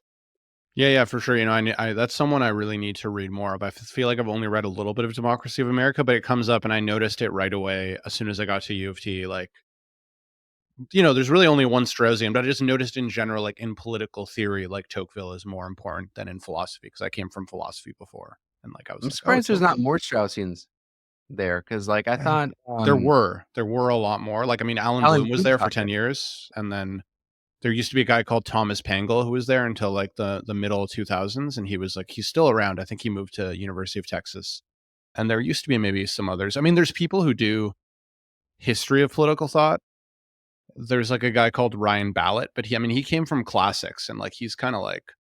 Yeah, for sure. You know, I that's someone I really need to read more of. I feel like I've only read a little bit of Democracy of America, but it comes up and I noticed it right away as soon as I got to U of T. Like, you know, there's really only one Straussian, but I just noticed in general, like in political theory, like Tocqueville is more important than in philosophy because I came from philosophy before, and like I was I'm like, surprised there's not more Straussians there, because like I thought there were a lot more. Like, I mean, Alan Bloom was there for 10 years, and then there used to be a guy called Thomas Pangle who was there until like the middle 2000s, and he's still around. I think he moved to University of Texas, and there used to be maybe some others. I mean, there's people who do history of political thought. There's like a guy called Ryan Ballett, but he came from classics, and like he's kind of like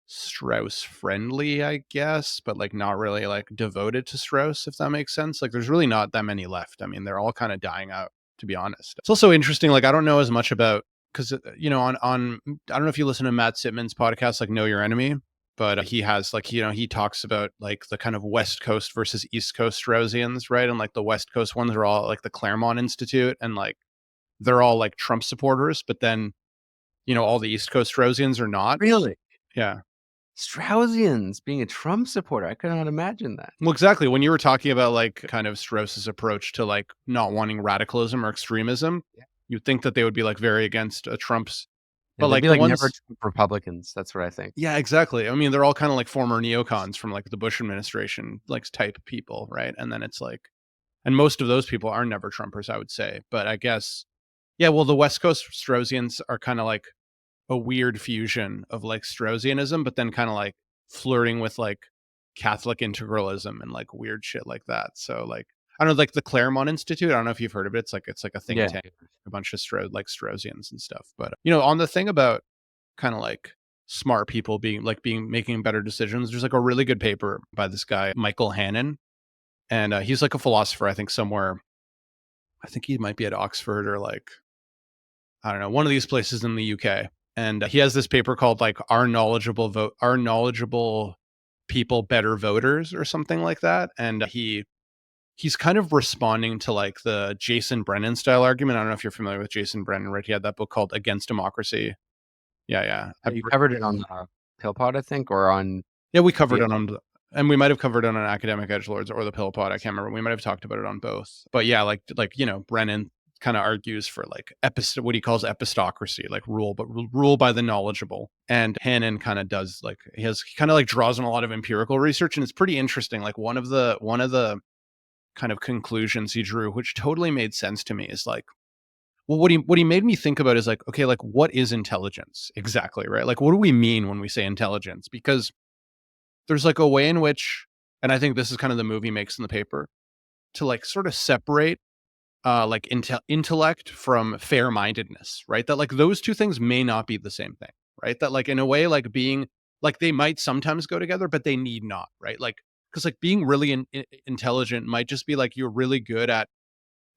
Strauss friendly, I guess, but like not really like devoted to Strauss, if that makes sense. Like there's really not that many left. I mean, they're all kind of dying out, to be honest. It's also interesting. Like I don't know as much about, because you know, on I don't know if you listen to Matt Sitman's podcast, like Know Your Enemy, but he has like, you know, he talks about like the kind of West Coast versus East Coast Straussians, right? And like the West Coast ones are all like the Claremont Institute, and like they're all like Trump supporters, but then, you know, all the East Coast Straussians are not. Really? Yeah. Straussians being a Trump supporter. I could not imagine that. Well, exactly. When you were talking about like kind of Strauss's approach to like not wanting radicalism or extremism, you'd think that they would be like very against Trump's. But like, be like never Trump Republicans. That's what I think. Yeah, exactly. I mean, they're all kind of like former neocons from like the Bush administration, like type people, right? And then it's like, and most of those people are never Trumpers, I would say. But I guess, yeah, well, the West Coast Straussians are kind of like a weird fusion of like Straussianism, but then kind of like flirting with like Catholic integralism and like weird shit like that. So like, I don't know, like the Claremont Institute. I don't know if you've heard of it. It's like a think tank, a bunch of Straussians and stuff. But you know, on the thing about kind of like smart people making better decisions, there's like a really good paper by this guy Michael Hannon, and he's like a philosopher. I think somewhere, I think he might be at Oxford or like, I don't know, one of these places in the UK. And he has this paper called like Are Knowledgeable People Better Voters or something like that. And he's kind of responding to like the Jason Brennan style argument. I don't know if you're familiar with Jason Brennan, right? He had that book called Against Democracy. Yeah. You covered it on Pillpod, I think, or on... Yeah, we covered it on... And we might have covered it on Academic Edgelords or the Pillpod. I can't remember. We might have talked about it on both. But yeah, like you know, Brennan kind of argues for like what he calls epistocracy, like rule by the knowledgeable. And Hannon kind of does like he kind of like draws on a lot of empirical research, and it's pretty interesting. Like one of the kind of conclusions he drew, which totally made sense to me, is like, well, what he made me think about is like, okay, like what is intelligence exactly, right? Like what do we mean when we say intelligence? Because there's like a way in which, and I think this is kind of the move he makes in the paper, to like sort of separate like intellect from fair-mindedness, right? That like those two things may not be the same thing, right? That like in a way, like being like they might sometimes go together, but they need not, right? Like because like being really intelligent might just be like you're really good at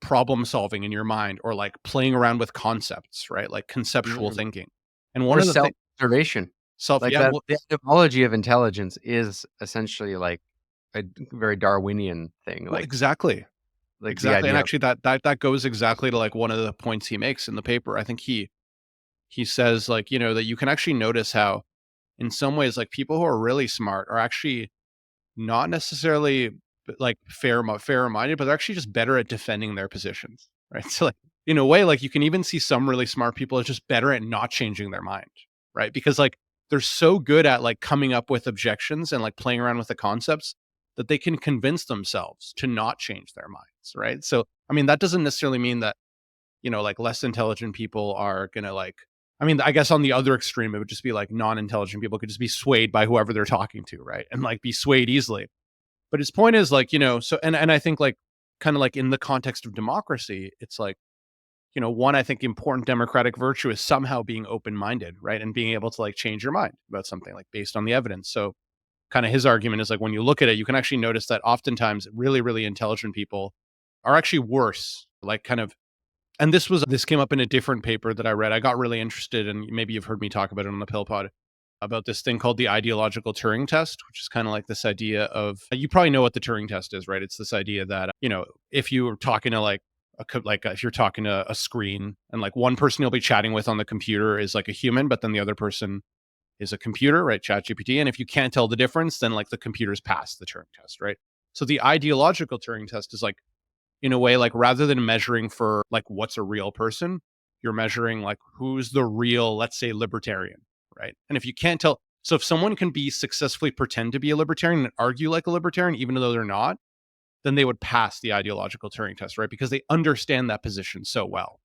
problem solving in your mind or like playing around with concepts, right? Like conceptual thinking. And one Or of the things self-observation. Like yeah, that, well, the etymology of intelligence is essentially like a very Darwinian thing. well, Like exactly. the Exactly. And idea of actually that goes exactly to like one of the points he makes in the paper. I think he says like, you know, that you can actually notice how in some ways like people who are really smart are actually not necessarily like fair minded, but they're actually just better at defending their positions, right? So like in a way, like you can even see some really smart people are just better at not changing their mind, right? Because like they're so good at like coming up with objections and like playing around with the concepts that they can convince themselves to not change their minds, right? So I mean that doesn't necessarily mean that, you know, like less intelligent people are gonna like, I mean, I guess on the other extreme, it would just be like non-intelligent people could just be swayed by whoever they're talking to, right? And like be swayed easily. But his point is like, you know, so and I think like kind of like in the context of democracy, it's like, you know, one, I think important democratic virtue is somehow being open-minded, right? And being able to like change your mind about something like based on the evidence. So kind of his argument is like when you look at it, you can actually notice that oftentimes really, really intelligent people are actually worse, like kind of, and this came up in a different paper that I read. I got really interested, and maybe you've heard me talk about it on the Pill Pod, about this thing called the ideological Turing test, which is kind of like this idea of, you probably know what the Turing test is, right? It's this idea that, you know, if you were talking to like if you're talking to a screen and like one person you'll be chatting with on the computer is like a human, but then the other person is a computer, right? ChatGPT. And if you can't tell the difference, then like the computer's passed the Turing test, right? So the ideological Turing test is like, in a way, like rather than measuring for like what's a real person, you're measuring like who's the real, let's say, libertarian, right? And if you can't tell, so if someone can be successfully pretend to be a libertarian and argue like a libertarian, even though they're not, then they would pass the ideological Turing test, right? Because they understand that position so well.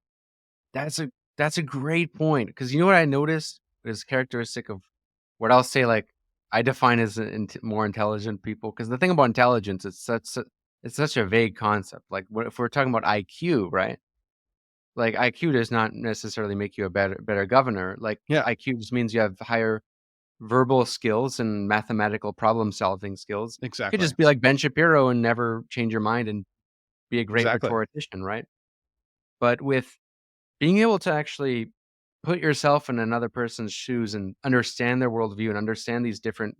that's a great point, because you know what I noticed is characteristic of what I'll say, like I define as more intelligent people, because the thing about intelligence, it's such a vague concept. Like if we're talking about IQ, right? Like IQ does not necessarily make you a better governor. Like Yeah, IQ just means you have higher verbal skills and mathematical problem solving skills. You could exactly. just be like Ben Shapiro and never change your mind and be a great Exactly. rhetorician, right? But with being able to actually put yourself in another person's shoes and understand their worldview and understand these different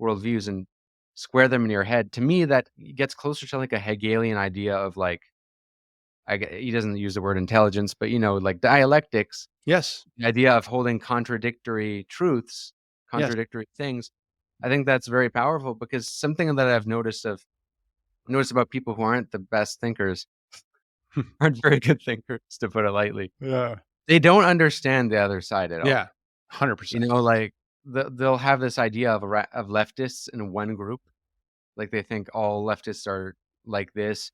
worldviews and square them in your head, to me, that gets closer to like a Hegelian idea of like, he doesn't use the word intelligence, but you know, like dialectics, Yes. the idea of holding contradictory truths, Yes. contradictory things. I think that's very powerful, because something that I've noticed about people who aren't the best thinkers, aren't very good thinkers, to put it lightly. Yeah. They don't understand the other side at all. Yeah. 100%. You know, like they'll have this idea of of leftists in one group. Like they think all leftists are like this.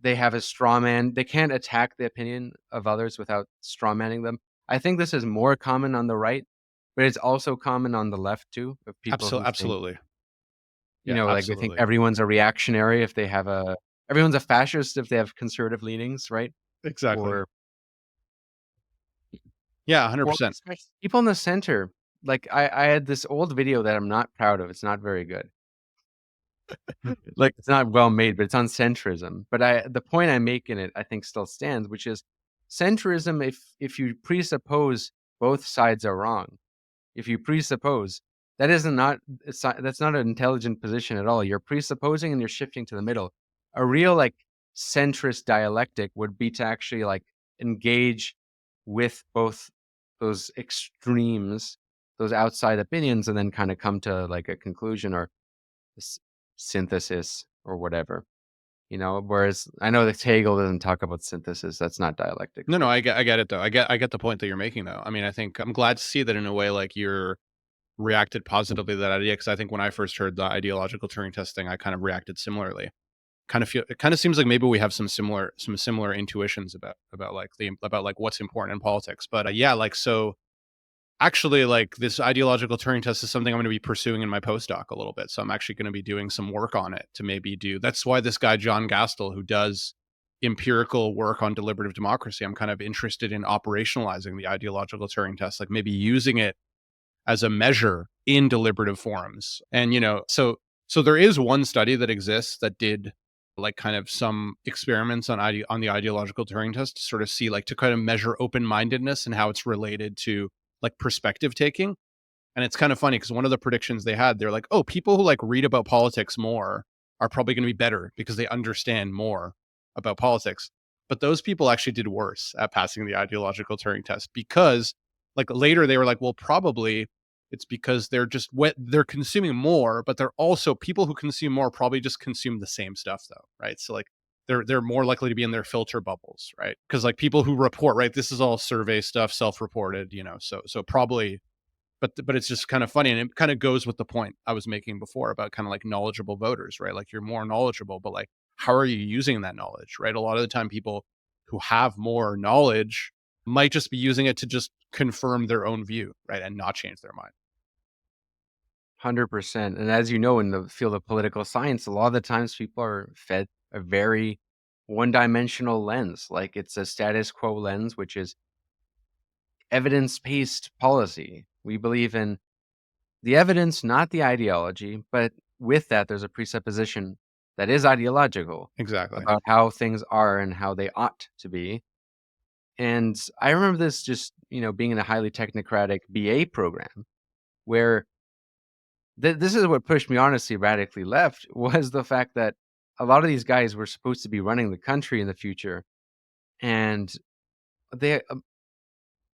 They have a straw man. They can't attack the opinion of others without straw manning them. I think this is more common on the right, but it's also common on the left too, of people who think, Absolutely. you Yeah, know, like they think absolutely. everyone's a reactionary if they have everyone's a fascist if they have conservative leanings, right? Exactly. Or Yeah, Well, 100%. people in the center, like I had this old video that I'm not proud of. It's not very good. Like it's not well made, but it's on centrism. But the point I make in it, I think, still stands, which is centrism. If you presuppose both sides are wrong, if you presuppose that isn't not it's not that's not an intelligent position at all. You're presupposing and you're shifting to the middle. A real like centrist dialectic would be to actually like engage with both those extremes, those outside opinions, and then kind of come to like a conclusion or synthesis or whatever. You know, whereas I know that Hegel doesn't talk about synthesis. That's not dialectic. No, I get it though. I get the point that you're making though. I mean, I think I'm glad to see that in a way like you're reacted positively to that idea, because I think when I first heard the ideological Turing test thing, I kind of reacted similarly. Kind of feel it kind of seems like maybe we have some similar intuitions about like what's important in politics. But yeah, like so actually, like, this ideological Turing test is something I'm going to be pursuing in my postdoc a little bit. So I'm actually going to be doing some work on it to maybe do. That's why this guy John Gastel, who does empirical work on deliberative democracy, I'm kind of interested in operationalizing the ideological Turing test, like maybe using it as a measure in deliberative forums. And so there is one study that exists that did like kind of some experiments on on the ideological Turing test to sort of see, like, to kind of measure open-mindedness and how it's related to like perspective taking. And it's kind of funny because one of the predictions they had, they're like, oh, people who like read about politics more are probably going to be better because they understand more about politics. But those people actually did worse at passing the ideological Turing test because, like, later they were like, well, probably it's because they're consuming more, but they're also, people who consume more probably just consume the same stuff though, right? So like they're more likely to be in their filter bubbles, right? Because like people who report, right, this is all survey stuff, self-reported, so probably, but it's just kind of funny, and it kind of goes with the point I was making before about kind of like knowledgeable voters, right? Like, you're more knowledgeable, but like, how are you using that knowledge, right? A lot of the time people who have more knowledge might just be using it to just confirm their own view, right, and not change their mind. 100%. And as you know, in the field of political science, a lot of the times people are fed a very one-dimensional lens. Like, it's a status quo lens, which is evidence-based policy. We believe in the evidence, not the ideology, but with that, there's a presupposition that is ideological Exactly. about how things are and how they ought to be. And I remember this just, being in a highly technocratic BA program where this is what pushed me honestly radically left, was the fact that a lot of these guys were supposed to be running the country in the future. And they,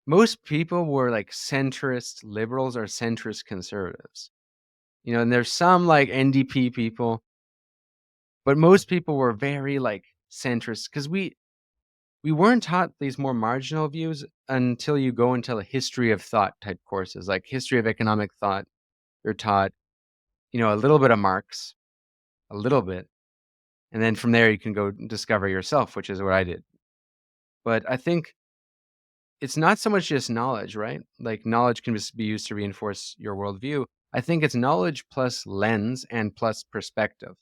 most people were like centrist liberals or centrist conservatives, and there's some like NDP people, but most people were very like centrist because we weren't taught these more marginal views until you go into the history of thought type courses, like history of economic thought. You're taught, a little bit of Marx, a little bit, and then from there you can go discover yourself, which is what I did. But I think it's not so much just knowledge, right? Like, knowledge can just be used to reinforce your worldview. I think it's knowledge plus lens and plus perspective.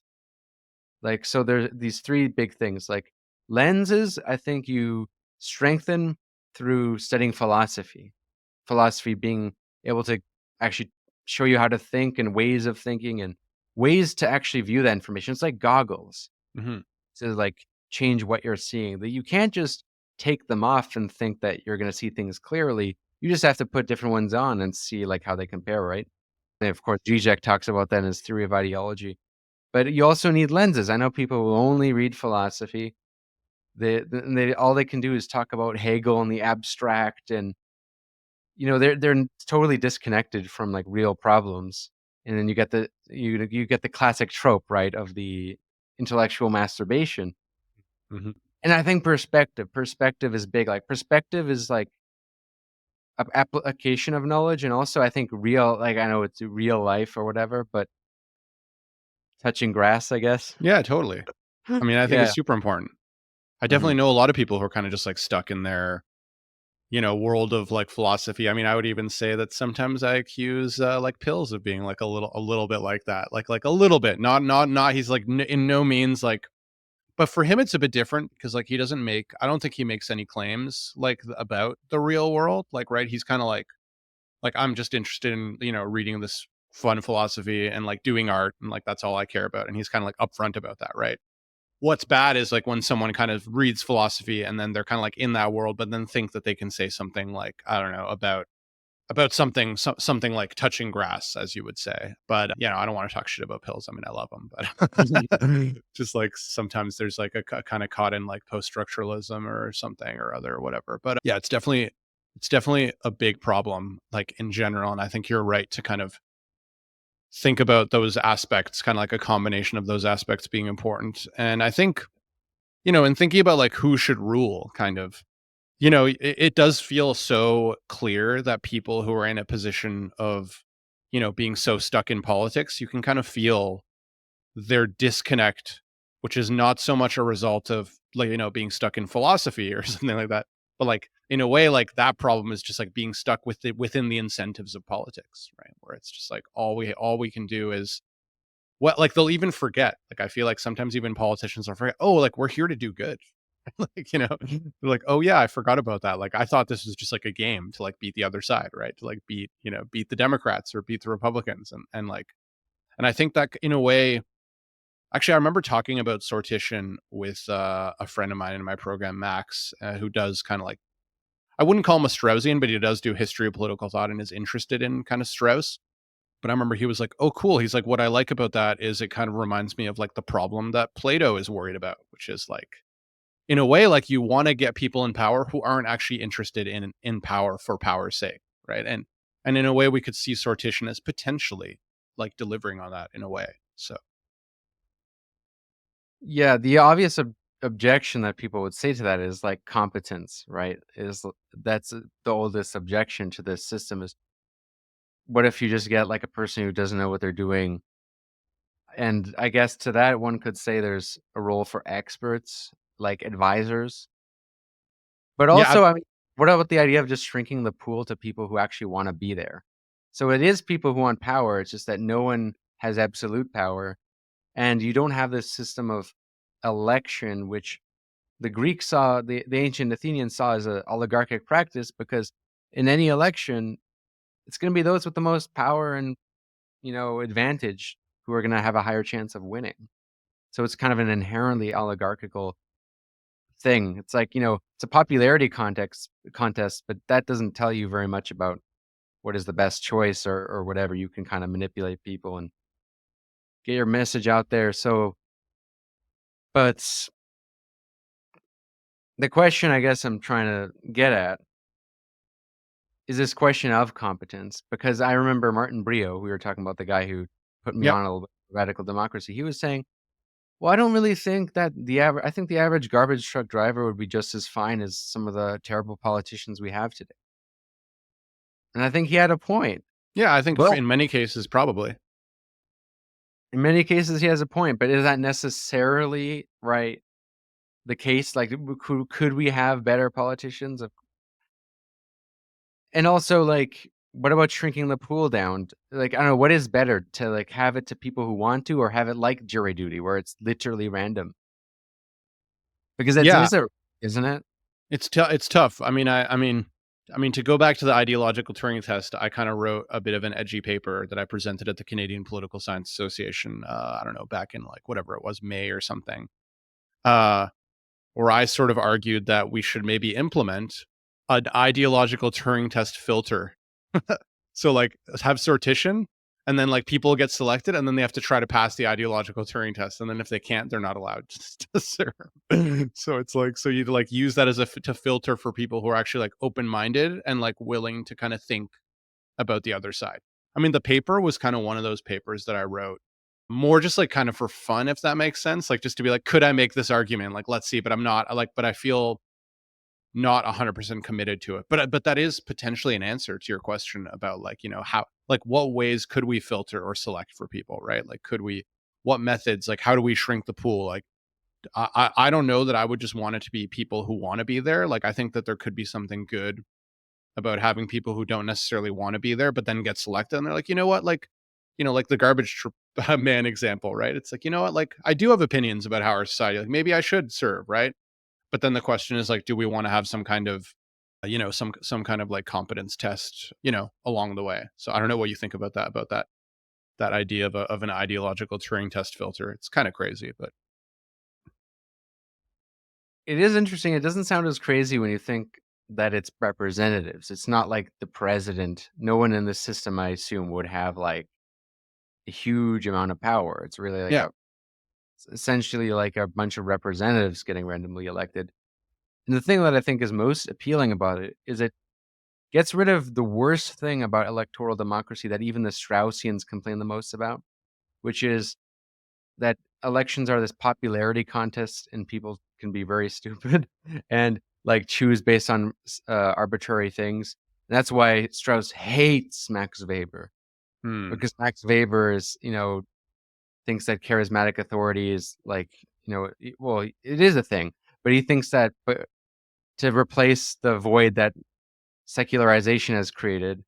Like, so there's these three big things. Like, lenses, I think you strengthen through studying philosophy. Philosophy being able to actually show you how to think and ways of thinking and ways to actually view that information. It's like goggles Mm-hmm. to like change what you're seeing. That you can't just take them off and think that you're going to see things clearly. You just have to put different ones on and see like how they compare, right? And of course, Zizek talks about that in his theory of ideology. But you also need lenses. I know people who only read philosophy. They all they can do is talk about Hegel and the abstract, and they're totally disconnected from like real problems. And then you get you get the classic trope, right, of the intellectual masturbation. Mm-hmm. And I think perspective is big. Like, perspective is like application of knowledge, and also I think real, like, I know it's real life or whatever, but touching grass, I guess. Yeah, totally. I mean, I think Yeah. it's super important. I definitely know a lot of people who are kind of just like stuck in their, world of like philosophy. I mean, I would even say that sometimes I accuse like pills of being like a little bit like that, like a little bit, not. He's like in no means like, but for him it's a bit different because like I don't think he makes any claims like about the real world. Like, right, he's kind of like I'm just interested in reading this fun philosophy and like doing art, and like that's all I care about. And he's kind of like upfront about that, right? What's bad is like when someone kind of reads philosophy and then they're kind of like in that world, but then think that they can say something like, I don't know, about something like touching grass, as you would say. But I don't want to talk shit about pills. I mean, I love them, but just like sometimes there's like a kind of caught in like post-structuralism or something or other or whatever. But yeah, it's definitely a big problem, like in general. And I think you're right to kind of think about those aspects, kind of like a combination of those aspects being important. And I think, in thinking about like who should rule, kind of, it does feel so clear that people who are in a position of, being so stuck in politics, you can kind of feel their disconnect, which is not so much a result of like, being stuck in philosophy or something like that, But like in a way, like that problem is just like being stuck within the incentives of politics, right? Where it's just like all we can do is what, like they'll even forget. Like I feel like sometimes even politicians will forget, oh, like we're here to do good. Like, they're like, oh yeah, I forgot about that. Like I thought this was just like a game to like beat the other side, right? To like beat the Democrats or beat the Republicans. And I think that in a way, actually, I remember talking about sortition with a friend of mine in my program, Max, who does kind of like, I wouldn't call him a Straussian, but he does do history of political thought and is interested in kind of Strauss. But I remember he was like, oh, cool. He's like, what I like about that is it kind of reminds me of like the problem that Plato is worried about, which is like, in a way, like you want to get people in power who aren't actually interested in power for power's sake, right? And in a way, we could see sortition as potentially like delivering on that in a way. So Yeah, the obvious objection that people would say to that is like competence, right? That's the oldest objection to this system is what if you just get like a person who doesn't know what they're doing? And I guess to that one could say there's a role for experts, like advisors. But yeah, also, I mean, what about the idea of just shrinking the pool to people who actually want to be there? So it is people who want power. It's just that no one has absolute power. And you don't have this system of election, which the Greeks saw, the ancient Athenians saw as an oligarchic practice, because in any election, it's going to be those with the most power and, advantage who are going to have a higher chance of winning. So it's kind of an inherently oligarchical thing. It's like, it's a popularity contest, but that doesn't tell you very much about what is the best choice or whatever. You can kind of manipulate people and get your message out there. So, but the question I guess I'm trying to get at is this question of competence, because I remember Martin Brio, we were talking about the guy who put me yep. on a little bit of radical democracy. He was saying, well, I don't really think that I think the average garbage truck driver would be just as fine as some of the terrible politicians we have today. And I think he had a point. Yeah, I think Well, in many cases, probably. in many cases, he has a point, but is that necessarily right? The case, like, could we have better politicians? And also, like, what about shrinking the pool down? Like, I don't know, what is better to like have it to people who want to, or have it like jury duty, where it's literally random? Because it Yeah, is, isn't it? it's tough. I mean, to go back to the ideological Turing test, I kind of wrote a bit of an edgy paper that I presented at the Canadian Political Science Association. I don't know, back in like whatever it was, May or something. Where I sort of argued that we should maybe implement an ideological Turing test filter. So like have sortition, and then like people get selected, and then they have to try to pass the ideological Turing test, and then if they can't, they're not allowed to serve. So it's like, so you'd like use that as to filter for people who are actually like open-minded and like willing to kind of think about the other side. I mean, the paper was kind of one of those papers that I wrote more just like kind of for fun, if that makes sense. Like just to be like, could I make this argument? Like, let's see, but I'm not but I feel not 100% committed to it. But that is potentially an answer to your question about like, how, like what ways could we filter or select for people, right? Like, what methods, like how do we shrink the pool? Like, I don't know that I would just want it to be people who want to be there. Like, I think that there could be something good about having people who don't necessarily want to be there, but then get selected. And they're like, you know what? Like, like the man example, right? It's like, you know what? Like, I do have opinions about how our society, like maybe I should serve, right? But then the question is like, do we want to have some kind of, some kind of like competence test, along the way? So I don't know what you think about that idea of an ideological Turing test filter. It's kind of crazy, but It is interesting. It doesn't sound as crazy when you think that it's representatives. It's not like the president. No one in the system, I assume, would have like a huge amount of power. It's really like yeah, it's essentially like a bunch of representatives getting randomly elected. And the thing that I think is most appealing about it is it gets rid of the worst thing about electoral democracy that even the Straussians complain the most about, which is that elections are this popularity contest and people can be very stupid and like choose based on arbitrary things. And that's why Strauss hates Max Weber, because Max Weber is, thinks that charismatic authority is like, well, it is a thing, but he thinks that, but to replace the void that secularization has created,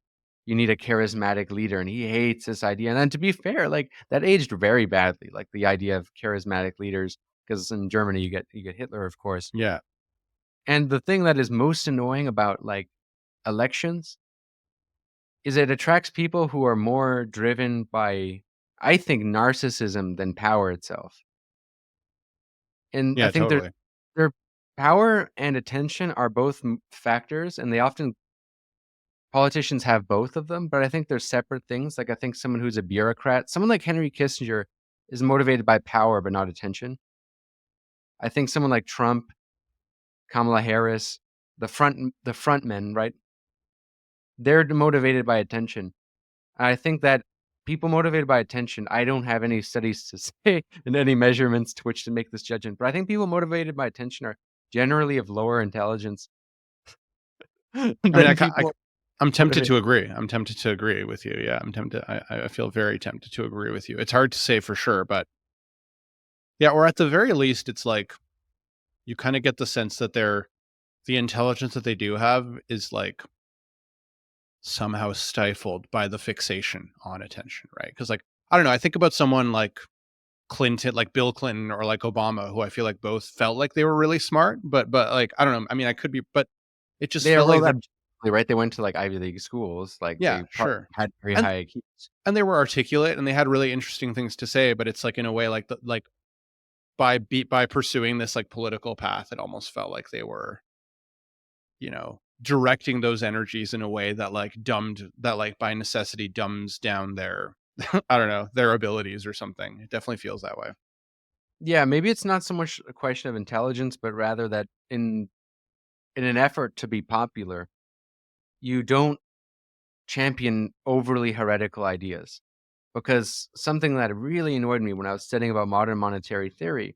you need a charismatic leader, and he hates this idea. And then, to be fair, like, that aged very badly, like the idea of charismatic leaders, because in Germany you get Hitler, of course. Yeah. And the thing that is most annoying about like elections is it attracts people who are more driven by, I think, narcissism than power itself. And I Yeah, think totally. their power and attention are both factors, and they often politicians have both of them, but I think they're separate things. Like, I think someone who's a bureaucrat, someone like Henry Kissinger, is motivated by power but not attention. I think someone like Trump, Kamala Harris, the front men, right? They're motivated by attention. I think that people motivated by attention, I don't have any studies to say and any measurements to which to make this judgment, but I think people motivated by attention are generally of lower intelligence I mean, than people. I'm tempted motivated. to agree. I'm tempted to agree with you. Yeah, I'm tempted. I feel very tempted to agree with you. It's hard to say for sure, but yeah, or at the very least, it's like you kind of get the sense that the intelligence that they do have is like somehow stifled by the fixation on attention, right? Because like I don't know, I think about someone like Clinton, like Bill Clinton, or like Obama, who I feel like both felt like they were really smart, but like I don't know. I mean, I could be, but it just They are felt well like that. objectively, right? They went to like Ivy League schools, like Yeah, they probably sure. had very And high IQs. and they were articulate and they had really interesting things to say, but it's like in a way like like by pursuing this like political path, it almost felt like they were, directing those energies in a way that like by necessity dumbs down their I don't know, their abilities or something. It definitely feels that way. Yeah, maybe it's not so much a question of intelligence, but rather that in an effort to be popular, you don't champion overly heretical ideas. Because something that really annoyed me when I was studying about modern monetary theory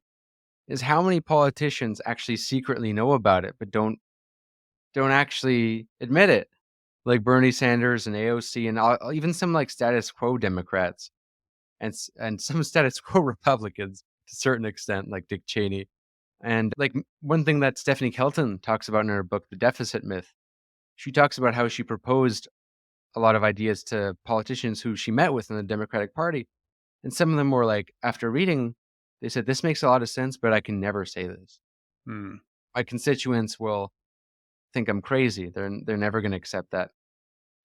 is how many politicians actually secretly know about it, but don't actually admit it. Like Bernie Sanders and AOC, and even some like status quo Democrats and some status quo Republicans to a certain extent, like Dick Cheney. And like one thing that Stephanie Kelton talks about in her book, The Deficit Myth, she talks about how she proposed a lot of ideas to politicians who she met with in the Democratic Party. And some of them were like, after reading, they said, "This makes a lot of sense, but I can never say this. Hmm. My constituents will think I'm crazy. They're never going to accept that."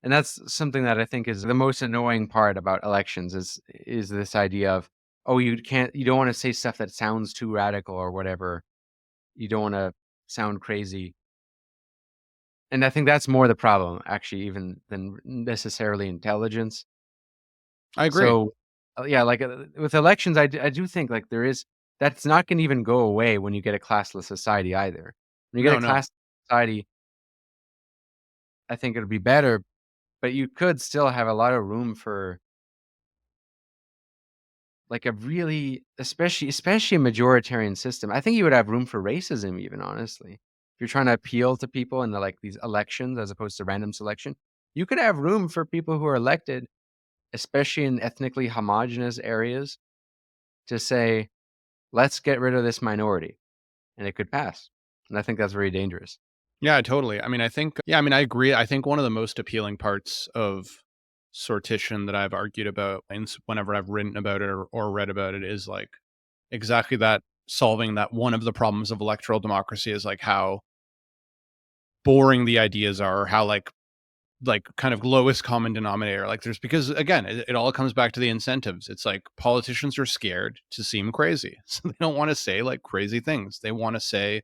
And that's something that I think is the most annoying part about elections is this idea of, oh, you don't want to say stuff that sounds too radical or whatever. You don't want to sound crazy. And I think that's more the problem, actually, even than necessarily intelligence. I agree. So, yeah, like with elections, I do think like that's not going to even go away when you get a classless society either. When you get No, a no. classless society, I think it'll be better, but you could still have a lot of room for like a really, especially a majoritarian system. I think you would have room for racism, even honestly. If you're trying to appeal to people in like these elections as opposed to random selection, you could have room for people who are elected, especially in ethnically homogenous areas, to say, let's get rid of this minority, and it could pass. And I think that's very dangerous. Yeah, totally. I mean, I agree. I think one of the most appealing parts of sortition that I've argued about and whenever I've written about it or read about it is like exactly that, solving that one of the problems of electoral democracy is like how boring the ideas are, or how like kind of lowest common denominator. Like there's because again, it all comes back to the incentives. It's like politicians are scared to seem crazy. So they don't want to say like crazy things. They want to say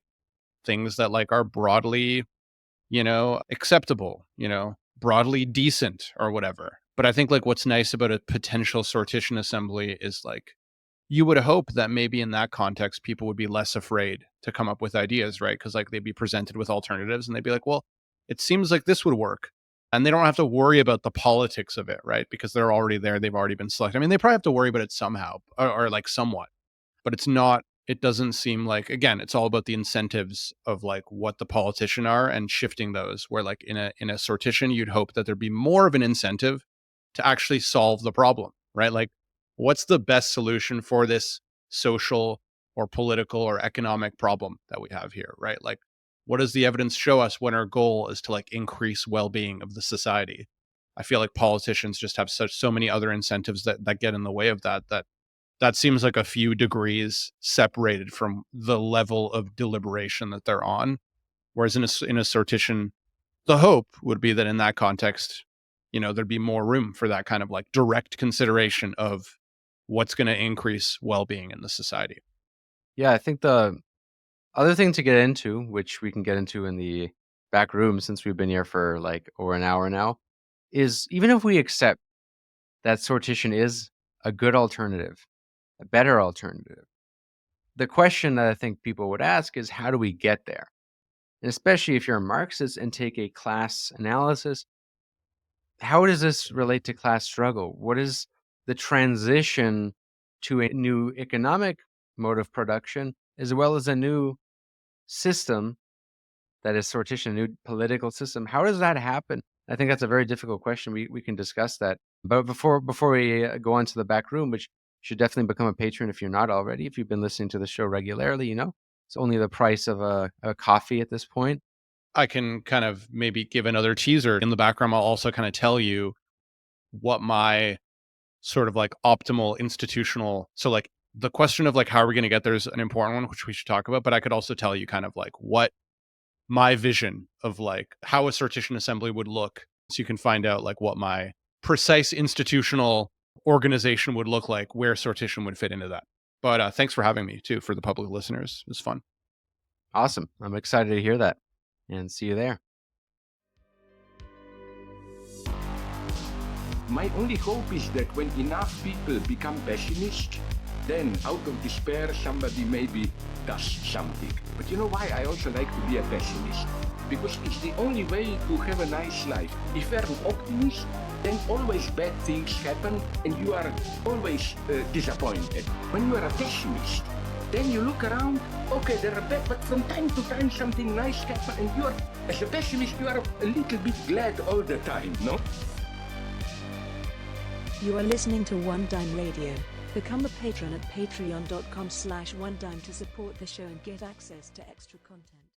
things that like are broadly, acceptable, broadly decent or whatever. But I think like what's nice about a potential sortition assembly is like you would hope that maybe in that context people would be less afraid to come up with ideas, right? Because like they'd be presented with alternatives and they'd be like, well, it seems like this would work. And they don't have to worry about the politics of it, right? Because they're already there. They've already been selected. I mean, they probably have to worry about it somehow or like somewhat, but it doesn't seem like, again, it's all about the incentives of like what the politician are and shifting those, where like in a sortition, you'd hope that there'd be more of an incentive to actually solve the problem, right? Like what's the best solution for this social or political or economic problem that we have here, right? Like what does the evidence show us when our goal is to like increase well-being of the society? I feel like politicians just have so many other incentives that get in the way of that seems like a few degrees separated from the level of deliberation that they're on. Whereas in a sortition, the hope would be that in that context, there'd be more room for that kind of like direct consideration of what's going to increase well-being in the society. Yeah, I think the other thing to get into, which we can get into in the back room since we've been here for like over an hour now, is even if we accept that sortition is a good alternative, a better alternative, the question that I think people would ask is, how do we get there? And especially if you're a Marxist and take a class analysis, how does this relate to class struggle? What is the transition to a new economic mode of production, as well as a new system that is sortition, a new political system? How does that happen? I think that's a very difficult question. We can discuss that. But before we go on to the back room, which you should definitely become a patron if you're not already. If you've been listening to the show regularly, it's only the price of a coffee at this point. I can kind of maybe give another teaser. In the background, I'll also kind of tell you what my sort of like optimal institutional, so like the question of like how are we going to get there is an important one, which we should talk about, but I could also tell you kind of like what my vision of like how a sortition assembly would look, so you can find out like what my precise institutional organization would look like, where sortition would fit into that. But thanks for having me too, for the public listeners. It was fun. Awesome. I'm excited to hear that, and see you there. My only hope is that when enough people become pessimist, then out of despair somebody maybe does something. But you know why I also like to be a pessimist? Because it's the only way to have a nice life. If you're an optimist, then always bad things happen and you are always disappointed. When you are a pessimist, then you look around, okay, there are bad, but from time to time something nice happens, and you are, as a pessimist, you are a little bit glad all the time, no? You are listening to One Dime Radio. Become a patron at patreon.com/onedime to support the show and get access to extra content.